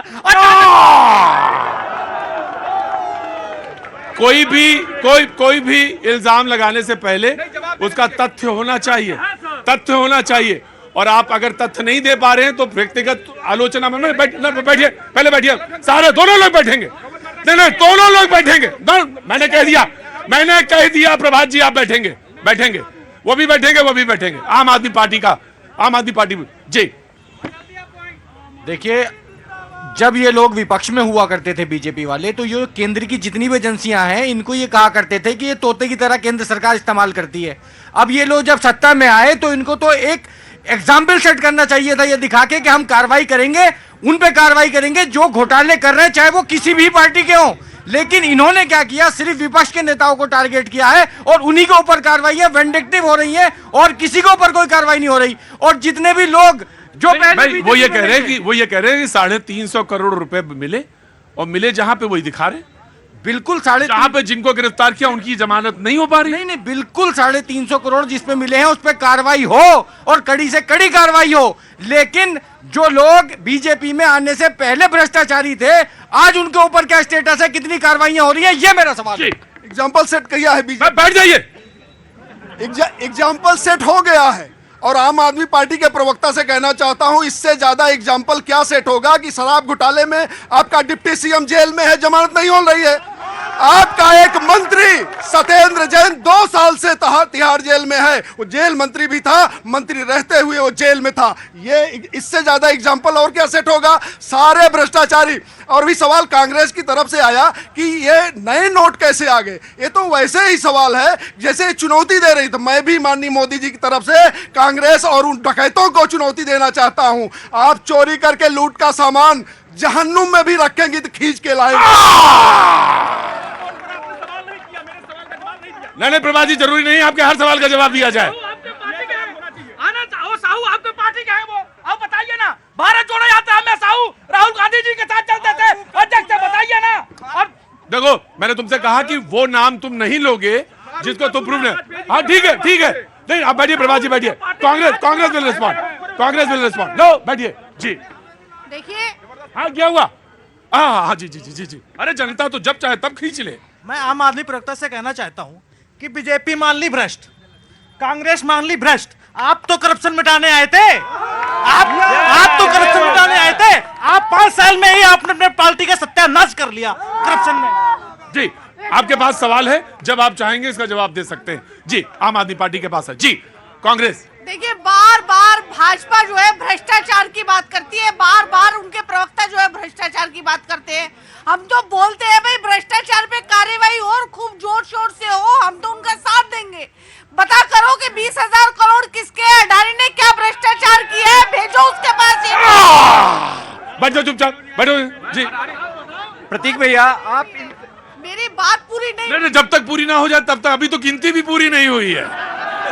कोई भी इल्जाम लगाने से पहले उसका तथ्य होना चाहिए, और आप अगर तथ्य नहीं दे पा रहे हैं तो व्यक्तिगत आलोचना में बैठिए, पहले बैठिए, सारे दोनों लोग बैठेंगे, नहीं दोनों लोग बैठेंगे, मैंने कह दिया प्रभात जी आप बैठेंगे, वो भी बैठेंगे, आम आदमी पार्टी जी। देखिए, जब ये लोग विपक्ष में हुआ करते थे बीजेपी वाले, तो ये केंद्र की जितनी भी एजेंसियां हैं इनको ये कहा करते थे कि ये तोते की तरह केंद्र सरकार इस्तेमाल करती है। अब ये लोग जब सत्ता में आए तो इनको तो एक एग्जाम्पल सेट करना चाहिए था, ये दिखा के कि हम कार्रवाई करेंगे, उन पे कार्रवाई करेंगे जो घोटाले कर रहे हैं, चाहे वो किसी भी पार्टी के हों। लेकिन इन्होंने क्या किया, सिर्फ विपक्ष के नेताओं को टारगेट किया है और उन्हीं के ऊपर कार्रवाई वेंडिक्टिव हो रही है और किसी के ऊपर कोई कार्रवाई नहीं हो रही। और जितने भी लोग जो वो ये कह रहे हैं कि 350 करोड़ रुपए मिले, और मिले जहां पे वही दिखा रहे, बिल्कुल साढ़े जहां पे जिनको गिरफ्तार किया उनकी जमानत नहीं हो पा रही। नहीं, बिल्कुल 350 करोड़ जिस पे मिले हैं उस पे कार्रवाई हो और कड़ी से कड़ी कार्रवाई हो। लेकिन जो लोग बीजेपी में आने से पहले भ्रष्टाचारी थे, आज उनके ऊपर क्या स्टेटस है, कितनी कार्रवाइयां हो रही है, ये मेरा सवाल है। एग्जाम्पल सेट किया है बीजेपी। बैठ जाइए। एग्जाम्पल सेट हो गया है और आम आदमी पार्टी के प्रवक्ता से कहना चाहता हूं, इससे ज्यादा एग्जाम्पल क्या सेट होगा कि शराब घोटाले में आपका डिप्टी सीएम जेल में है, जमानत नहीं हो रही है। आपका एक मंत्री सत्येंद्र जैन 2 साल से तिहाड़ जेल में है, वो जेल मंत्री भी था, मंत्री रहते हुए वो जेल में था। ये इससे ज्यादा एग्जाम्पल और क्या सेट होगा? सारे भ्रष्टाचारी। और भी सवाल कांग्रेस की तरफ से आया कि ये नए नोट कैसे आ गए, ये तो वैसे ही सवाल है जैसे चुनौती दे रही। तो मैं भी माननीय मोदी जी की तरफ से कांग्रेस और उन डकैतों को चुनौती देना चाहता हूं। आप चोरी करके लूट का सामान जहन्नुम में भी रखेंगे तो खींच के लाएंगे। नहीं प्रभा जी, जरूरी नहीं आपके हर सवाल का जवाब दिया जाए। साहू आपके पार्टी का है वो, आप बताइए ना। भारत जोड़ो यात्रा में साहू राहुल गांधी जी के साथ चलते थे, अध्यक्ष बताइए ना। अब देखो, मैंने तुमसे कहा कि वो नाम तुम नहीं लोगे जिसको तुम प्रूव नहीं। हाँ ठीक है, ठीक है। नहीं, आप बैठिए प्रभा जी, बैठिए। Congress will respond. लो बैठिए जी। देखिए, हाँ क्या हुआ? हाँ जी जी जी जी जी। अरे जनता तो जब चाहे तब खींच ले। मैं आम आदमी प्रवक्ता से कहना चाहता हूं कि बीजेपी मान ली भ्रष्ट, कांग्रेस मान ली भ्रष्ट, आप तो करप्शन मिटाने आए थे। आप तो करप्शन मिटाने आए थे। आप 5 साल में ही आपने अपने पार्टी का सत्यानाश कर लिया करप्शन में। जी, आपके पास सवाल है, जब आप चाहेंगे इसका जवाब दे सकते हैं। जी, आम आदमी पार्टी के पास है। जी, कांग्रेस। देखिए, बार बार भाजपा जो है भ्रष्टाचार की बात करती है, बार बार उनके प्रवक्ता जो है भ्रष्टाचार की बात करते हैं। हम तो बोलते हैं भाई भ्रष्टाचार पे कार्रवाई और खूब जोर शोर से हो, हम तो उनका साथ देंगे। बता करो कि 20,000 करोड़ किसके है, अडानी ने क्या भ्रष्टाचार किया है, भेजो उसके पास। बैठ जाओ चुपचाप, बैठो जी। प्रतीक भैया, आप मेरी बात पूरी नहीं। जब तक पूरी ना हो जाए तब तक, अभी तो गिनती भी पूरी नहीं हुई है।